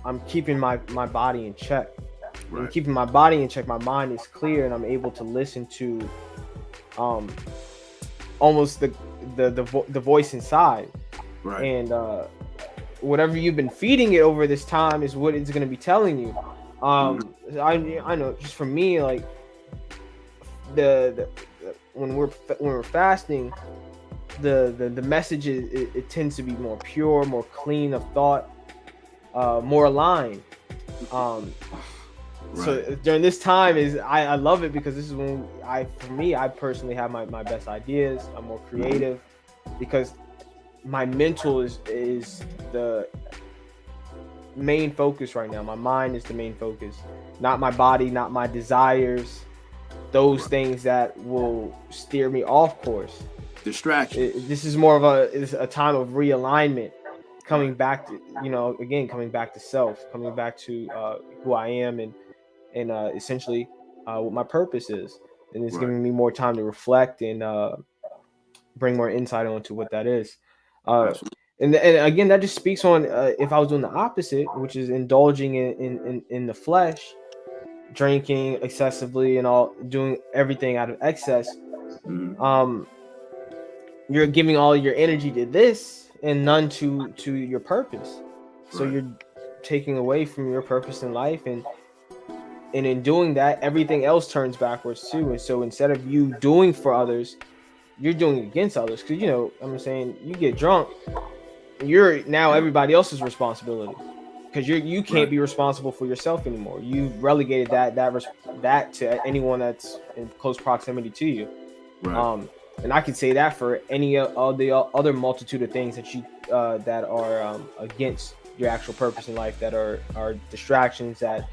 I'm keeping my body in check. Right. And keeping my body in check, my mind is clear, and I'm able to listen to almost the voice inside. Right. And whatever you've been feeding it over this time is what it's going to be telling you. I know, just for me, like the when we're fasting, the message it tends to be more pure, more clean of thought, more aligned. So during this time I love it because this is when I personally have my best ideas. I'm more creative because my mental is the main focus right now. My mind is the main focus, not my body, not my desires, those things that will steer me off course. Distraction. This is more of a time of realignment, coming back to coming back to self, coming back to who I am and essentially what my purpose is, and it's giving me more time to reflect and bring more insight onto what that is. And again, that just speaks on if I was doing the opposite, which is indulging in the flesh, drinking excessively and all, doing everything out of excess. You're giving all your energy to this and none to your purpose. So you're taking away from your purpose in life, and in doing that, everything else turns backwards too. And so instead of you doing for others, you're doing against others. Because I'm saying, you get drunk, you're now everybody else's responsibility, because you can't be responsible for yourself anymore. You relegated that to anyone that's in close proximity to you. And I can say that for any of the other multitude of things that you that are against your actual purpose in life, that are distractions, that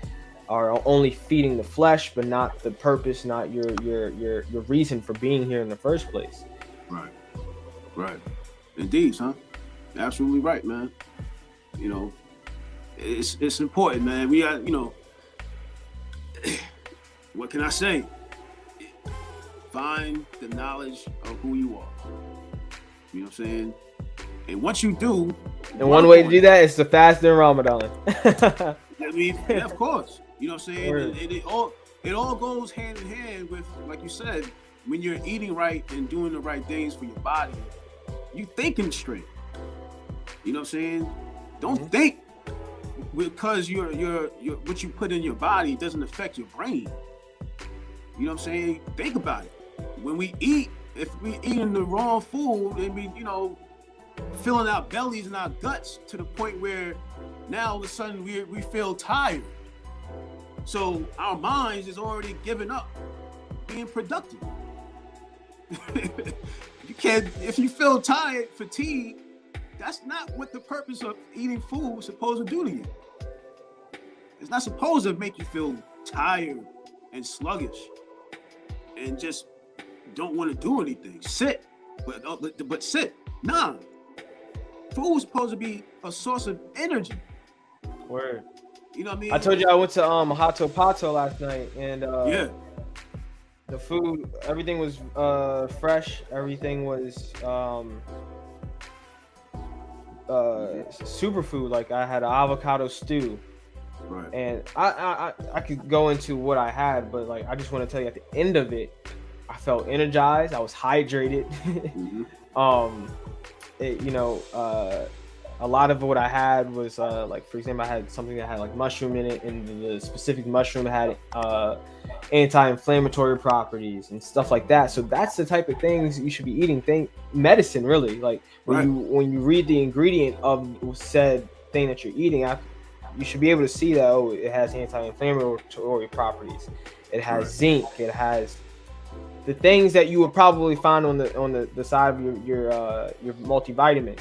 are only feeding the flesh but not the purpose, not your reason for being here in the first place. Right. Indeed, son. Absolutely right, man. It's important, man. We are, what can I say? Find the knowledge of who you are. You know what I'm saying? And once you do, and one way to do that is to fast in Ramadan. I mean, yeah, of course. You know what I'm saying? And it all goes hand in hand with, like you said, when you're eating right and doing the right things for your body, you thinking straight. You know what I'm saying? Don't think because your what you put in your body doesn't affect your brain. You know what I'm saying? Think about it. When we eat, if we eating the wrong food and we, filling our bellies and our guts to the point where now all of a sudden we feel tired. So our minds is already giving up being productive. You can't, if you feel tired, fatigued, that's not what the purpose of eating food is supposed to do to you. It's not supposed to make you feel tired and sluggish and just don't want to do anything. Sit, but sit. Nah. Food is supposed to be a source of energy. Word. You know what I mean? I told you I went to Hato Pato last night, and yeah. The food, everything was fresh. Everything was superfood. Like I had an avocado stew, right. And I could go into what I had, but like I just want to tell you at the end of it, I felt energized. I was hydrated. Mm-hmm. A lot of what I had was like, for example, I had something that had like mushroom in it, and the specific mushroom had anti-inflammatory properties and stuff like that. So that's the type of things you should be eating. Medicine, really. Like when you read the ingredient of said thing that you're eating, you should be able to see that it has anti-inflammatory properties. It has zinc. It has the things that you would probably find on the side of your multivitamin.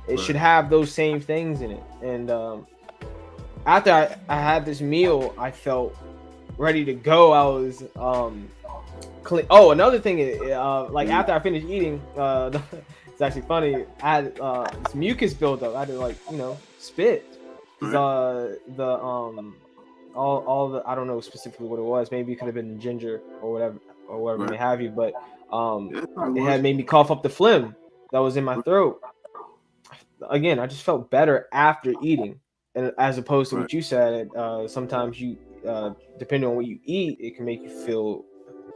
It should have those same things in it. And after I had this meal, I felt ready to go. I was clean. Oh, another thing is, like after I finished eating, it's actually funny. I had this mucus buildup. I had to spit. All the I don't know specifically what it was. Maybe it could have been ginger or whatever may have you. But it had made me cough up the phlegm that was in my throat. Again, I just felt better after eating, and as opposed to what you said, sometimes you, depending on what you eat, it can make you feel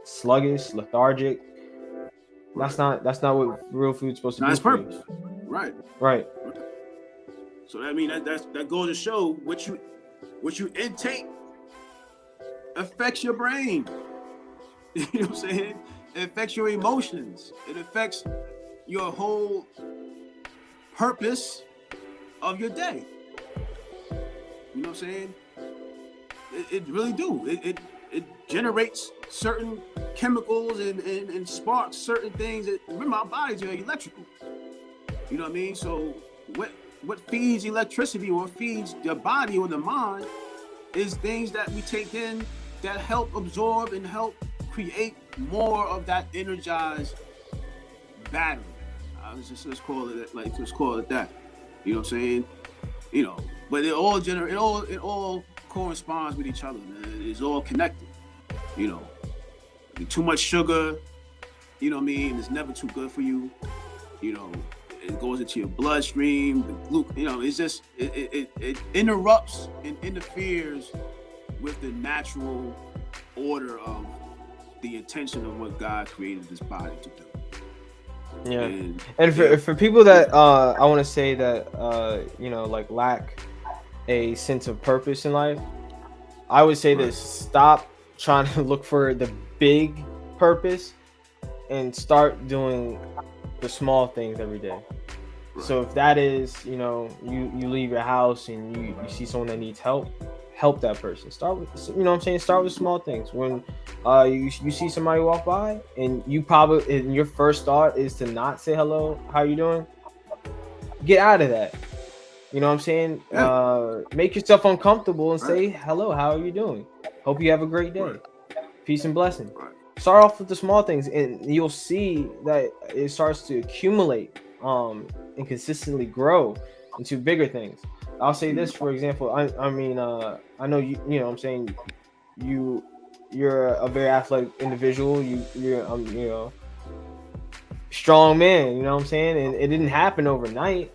sluggish, lethargic. That's not what real food's supposed to do. Nice purpose, right. So that goes to show what you intake affects your brain. You know what I'm saying? It affects your emotions. It affects your whole purpose of your day. You know what I'm saying? It really do. It generates certain chemicals and sparks certain things. Remember, our bodies are electrical. You know what I mean? So what feeds electricity or feeds your body or the mind is things that we take in that help absorb and help create more of that energized battery. Let's call it that. You know what I'm saying? But it all corresponds with each other, man. It's all connected. Too much sugar, you know what I mean, it's never too good for you. It goes into your bloodstream, the glucose, it's just it interrupts and interferes with the natural order of the intention of what God created this body to do. Yeah, and for people that I want to say that like lack a sense of purpose in life, I would say this: stop trying to look for the big purpose and start doing the small things every day. So if that is, you leave your house and you see someone that needs help that person. Start with, start with small things. When you see somebody walk by and your first thought is to not say hello, how you doing? Get out of that. You know what I'm saying? Make yourself uncomfortable and say hello, how are you doing? Hope you have a great day. Peace and blessing. Start off with the small things, and you'll see that it starts to accumulate and consistently grow into bigger things. I'll say this, for example. I know you know what I'm saying, you're a very athletic individual. You're strong man, you know what I'm saying? And it didn't happen overnight.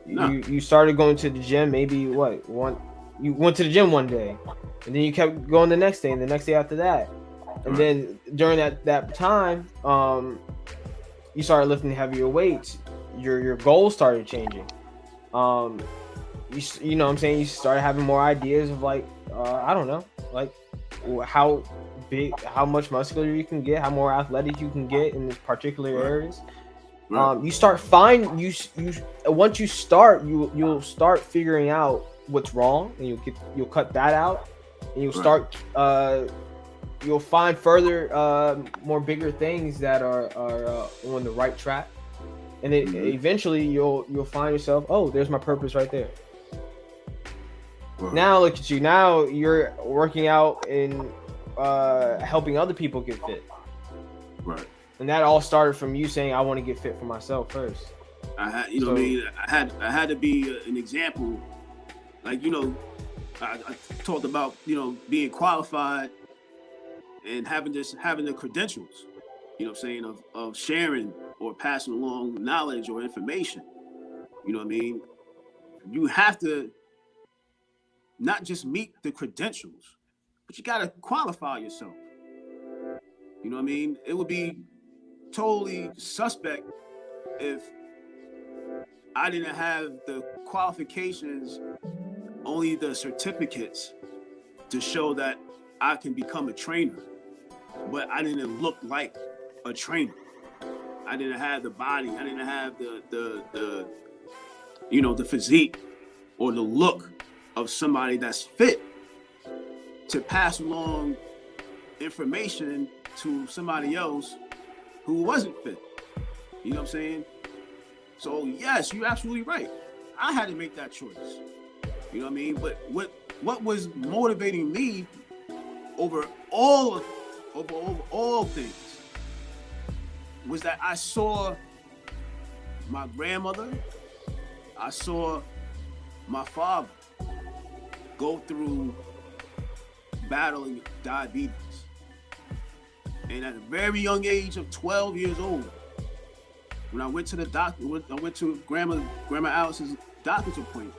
No. You started going to the gym, maybe you went to the gym one day, and then you kept going the next day and the next day after that. And then during that time, you started lifting heavier weights. Your goals started changing. You know what I'm saying? You started having more ideas of I don't know, like how much muscular you can get, how more athletic you can get in this particular areas. You start once you start, you'll start figuring out what's wrong, and you'll cut that out, and you'll start you'll find further more bigger things that are on the right track, and then eventually you'll find yourself, oh, there's my purpose right there. Right. Now look at you. Now you're working out and helping other people get fit. Right. And that all started from you saying, "I want to get fit for myself first." I had, you know, what I mean, I had to be an example. Like, you know, I talked about, you know, being qualified and having the credentials, you know what I'm saying, of sharing or passing along knowledge or information. You know what I mean? You have to not just meet the credentials, but you got to qualify yourself. You know what I mean? It would be totally suspect if I didn't have the qualifications, only the certificates to show that I can become a trainer, but I didn't look like a trainer. I didn't have the body. I didn't have the you know, the physique or the look of somebody that's fit to pass along information to somebody else who wasn't fit. You know what I'm saying? So yes, you're absolutely right. I had to make that choice. You know what I mean? But what was motivating me over all things was that I saw my grandmother, I saw my father go through battling diabetes. And at a very young age of 12 years old, when I went to the doctor, I went to Grandma Alice's doctor's appointment,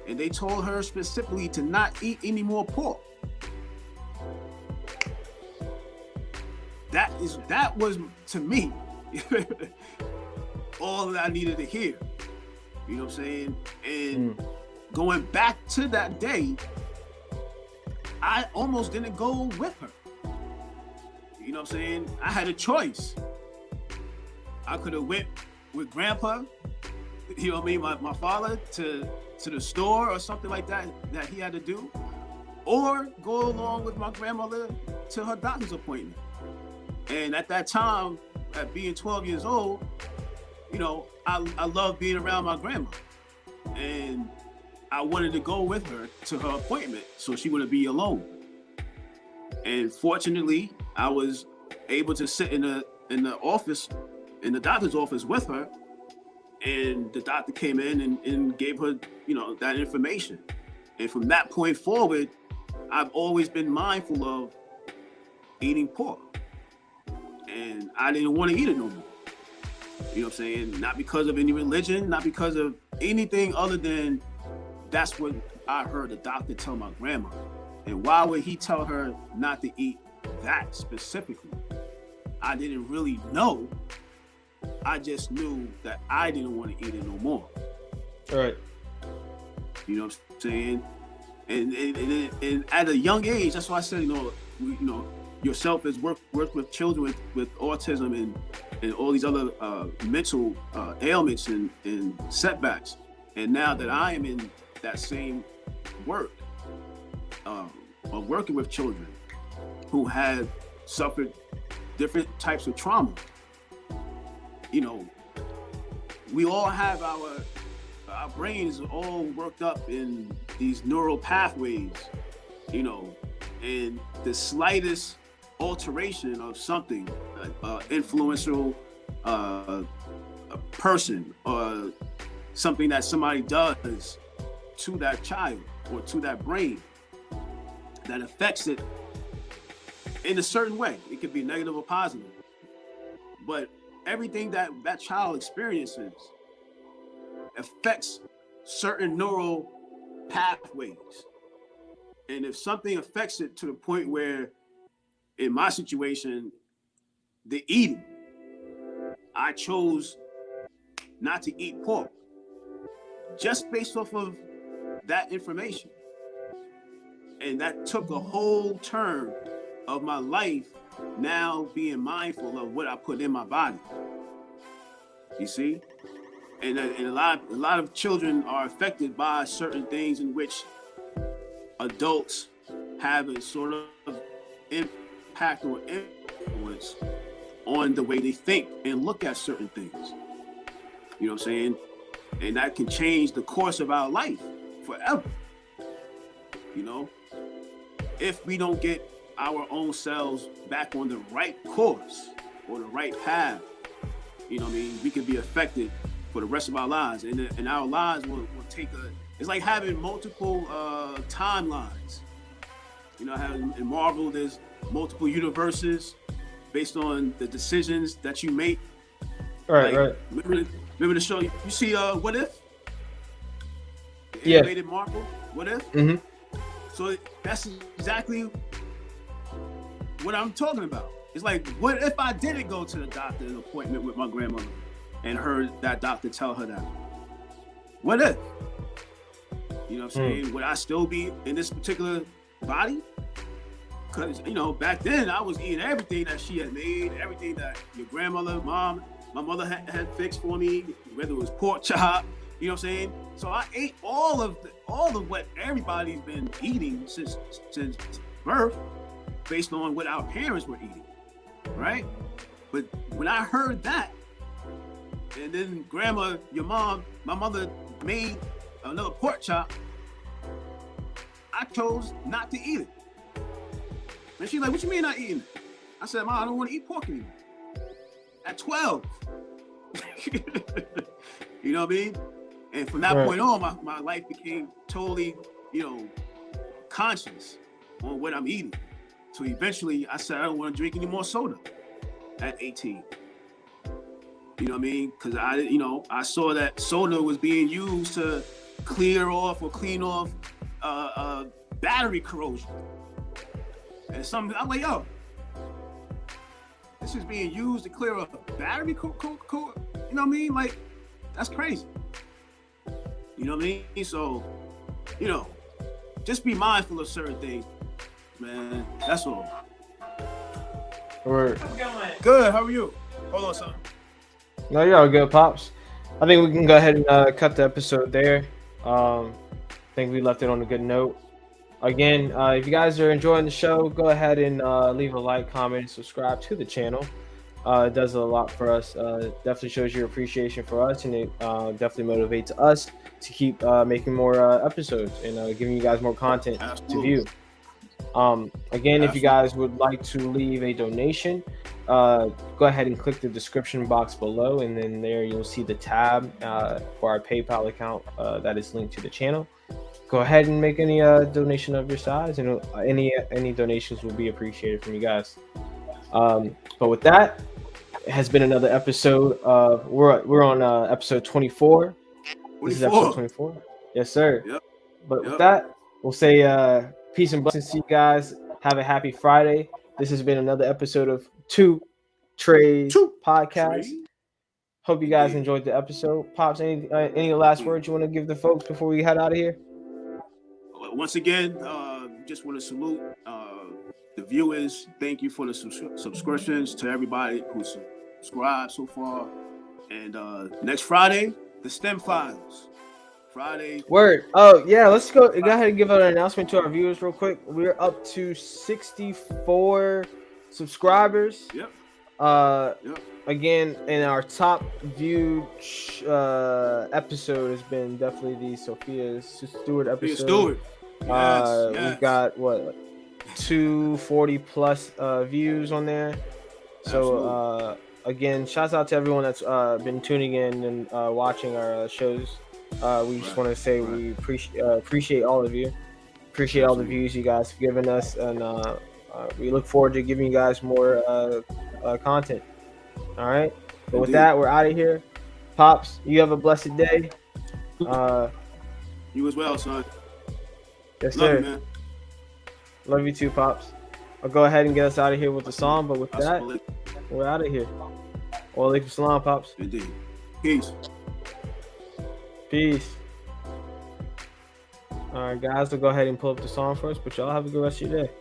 and they told her specifically to not eat any more pork. That was to me all that I needed to hear. You know what I'm saying? And going back to that day, I almost didn't go with her. You know what I'm saying? I had a choice. I could have went with Grandpa, you know what I mean, my father, to the store or something like that he had to do, or go along with my grandmother to her doctor's appointment. And at that time, at being 12 years old, you know, I loved being around my grandma. And I wanted to go with her to her appointment so she wouldn't be alone. And fortunately, I was able to sit in the office, in the doctor's office with her, and the doctor came in and gave her, you know, that information. And from that point forward, I've always been mindful of eating pork. And I didn't want to eat it no more. You know what I'm saying? Not because of any religion, not because of anything other than that's what I heard the doctor tell my grandma. And why would he tell her not to eat that specifically? I didn't really know. I just knew that I didn't want to eat it no more. All right. You know what I'm saying? And at a young age, that's why I said, you know, yourself has worked with children with autism and all these other mental ailments and setbacks. And now that I am in that same work of working with children who have suffered different types of trauma, you know, we all have our brains all worked up in these neural pathways, you know, and the slightest alteration of something, influential a person or something that somebody does to that child or to that brain that affects it in a certain way. It could be negative or positive, but everything that child experiences affects certain neural pathways. And if something affects it to the point where, in my situation, the eating, I chose not to eat pork just based off of that information. And that took a whole turn of my life, now being mindful of what I put in my body. You see? And a lot of children are affected by certain things in which adults have a sort of impact or influence on the way they think and look at certain things. You know what I'm saying? And that can change the course of our life forever. You know, if we don't get our own selves back on the right course or the right path, you know what I mean, we can be affected for the rest of our lives, and our lives will take it's like having multiple timelines. You know, in Marvel, there's multiple universes based on the decisions that you make. Right, like, right. Remember the show? You see, What If? The Yeah. animated Marvel, What If? Mm-hmm. So that's exactly what I'm talking about. It's like, what if I didn't go to the doctor's appointment with my grandmother and heard that doctor tell her that? What if? You know what I'm saying? Would I still be in this particular body? Because, you know, back then I was eating everything that she had made, everything that your grandmother, my mother had fixed for me, whether it was pork chop, you know what I'm saying? So I ate all of what everybody's been eating since birth, based on what our parents were eating, right? But when I heard that, and then grandma, your mom, my mother made another pork chop, I chose not to eat it. And she's like, what you mean not eating it? I said, Mom, I don't want to eat pork anymore. At 12. You know what I mean? And from that point on, my life became totally, you know, conscious on what I'm eating. So eventually I said, I don't want to drink any more soda at 18. You know what I mean? Because I saw that soda was being used to clear off or clean off battery corrosion. And I'm like, yo, this is being used to clear up battery you know what I mean? Like, that's crazy. You know what I mean? So, you know, just be mindful of certain things, man. That's all. Word. Good, how are you? Hold on, son. No, you're all good, Pops. I think we can go ahead and cut the episode there. I think we left it on a good note. Again, if you guys are enjoying the show, go ahead and leave a like, comment, and subscribe to the channel. It does a lot for us. Definitely shows your appreciation for us, and it definitely motivates us to keep making more episodes and giving you guys more content to view. Again, if you guys would like to leave a donation, go ahead and click the description box below, and then there you'll see the tab for our PayPal account that is linked to the channel. Go ahead and make any donation of your size, and any donations will be appreciated from you guys. But with that, it has been another episode of we're on episode 24. This is episode 24. Yes, sir. Yep. But with that, we'll say peace and blessings to you guys. Have a happy Friday. This has been another episode of TwoTreys podcast. Hope you guys enjoyed the episode. Pops, any last words you want to give the folks before we head out of here? Once again, just want to salute the viewers. Thank you for the subscriptions, to everybody who subscribed so far. And next Friday, the STEM Files. Friday. Word. Oh, yeah, let's go ahead and give out an announcement to our viewers real quick. We're up to 64 subscribers. Yep. Again, in our top viewed episode has been definitely the Sophia Stewart episode. Yes. We've got 240 plus views on there. So again, shouts out to everyone that's been tuning in and watching our shows. We just want to say we appreciate all of you. Appreciate all the views you guys have given us, and we look forward to giving you guys more content. All right. But with that, we're out of here. Pops, you have a blessed day. You as well, son. Yes, Love sir. you, man. Love you too, Pops. I'll go ahead and get us out of here with the song, but with that, we're out of here. Wa alaikum salam, Pops. Indeed. Peace. Peace. All right, guys, we'll go ahead and pull up the song first, but y'all have a good rest of your day.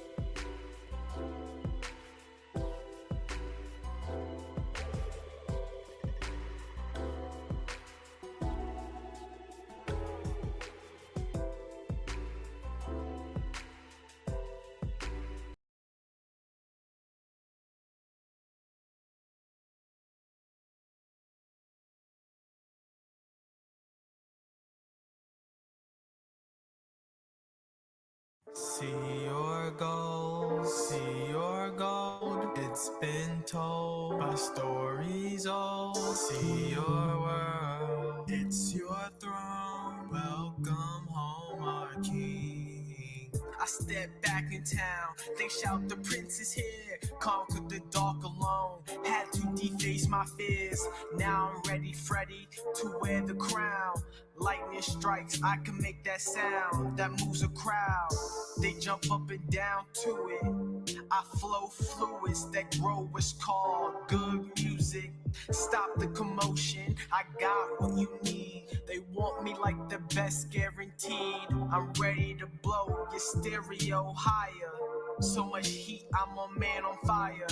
See your gold, see your gold. It's been told by stories old. See your world, it's your throne. Welcome home, our king. I step back in town, they shout the prince is here. Conquered the dark alone, had to deface my fears. Now I'm ready, Freddy, to wear the crown. Lightning strikes, I can make that sound that moves a crowd. They jump up and down to it. I flow fluids that grow what's called good music. Stop the commotion, I got what you need. They want me like the best guaranteed. I'm ready to blow your stereo higher. So much heat, I'm a man on fire.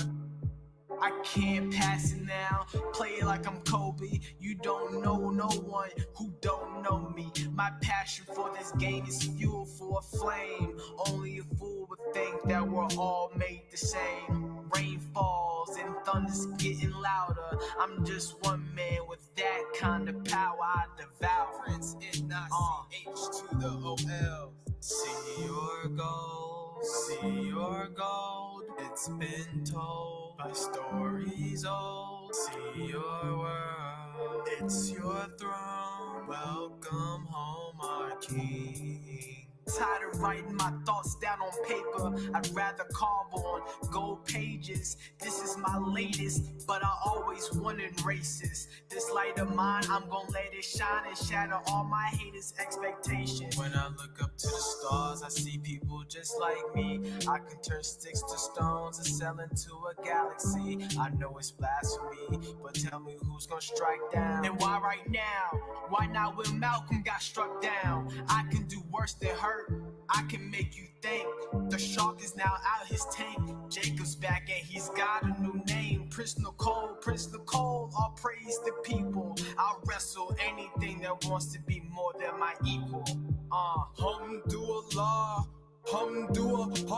I can't pass it now, play it like I'm Kobe. You don't know no one who don't know me. My passion for this game is fuel for a flame. Only a fool would think that we're all made the same. Rain falls and thunder's getting louder. I'm just one man with that kind of power. I devour. Prince N I C H to the O-L. See your gold, see your gold. It's been told by stories old. See your world, it's your throne. Welcome home, our king. Tired of writing my thoughts down on paper. I'd rather carve on gold pages. This is my latest, but I always won in races. This light of mine, I'm gonna let it shine and shatter all my haters' expectations. When I look up to the stars, I see people just like me. I can turn sticks to stones and sell into a galaxy. I know it's blasphemy, but tell me who's gonna strike down. And why right now? Why not when Malcolm got struck down? I can do worse than hurt. I can make you think. The shark is now out his tank. Jacob's back and he's got a new name. Prince Nicole, all praise the people. I'll wrestle anything that wants to be more than my equal. Hamdulillah, Hamdulillah,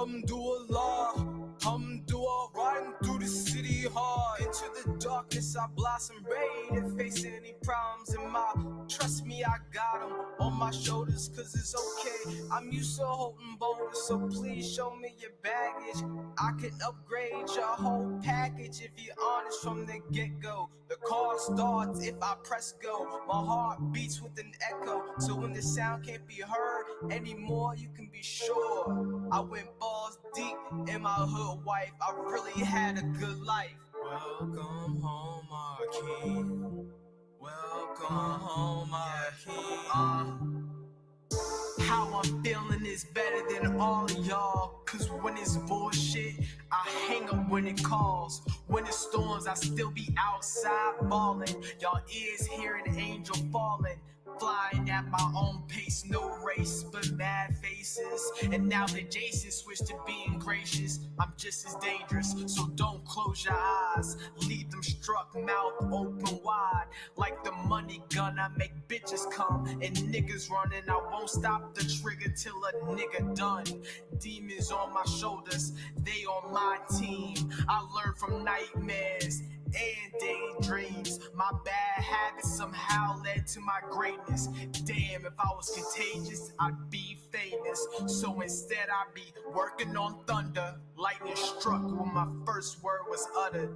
Hamdulillah, riding through the city hard. Into the darkness I blossom, ready to face any problems in my. Trust me, I got them on my shoulders, cause it's okay. I'm used to holding boulders, so please show me your baggage. I can upgrade your whole package if you're honest from the get-go. The car starts if I press go. My heart beats with an echo, so when the sound can't be heard anymore, you can be sure I went balls deep in my hood wife. I really had a good life. Welcome home, our king. Welcome home, our king. How I'm feeling is better than all of y'all. Cause when it's bullshit, I hang up when it calls. When it storms, I still be outside ballin'. Y'all ears hearing angel falling. Flying at my own pace, no race, but mad faces. And now that Jason switched to being gracious, I'm just as dangerous, so don't close your eyes. Leave them struck, mouth open wide. Like the money gun, I make bitches come and niggas running. I won't stop the trigger till a nigga done. Demons on my shoulders, they on my team. I learned from nightmares and daydreams. My bad habits somehow led to my greatness. Damn, if I was contagious, I'd be famous. So instead I'd be working on thunder. Lightning struck when my first word was uttered.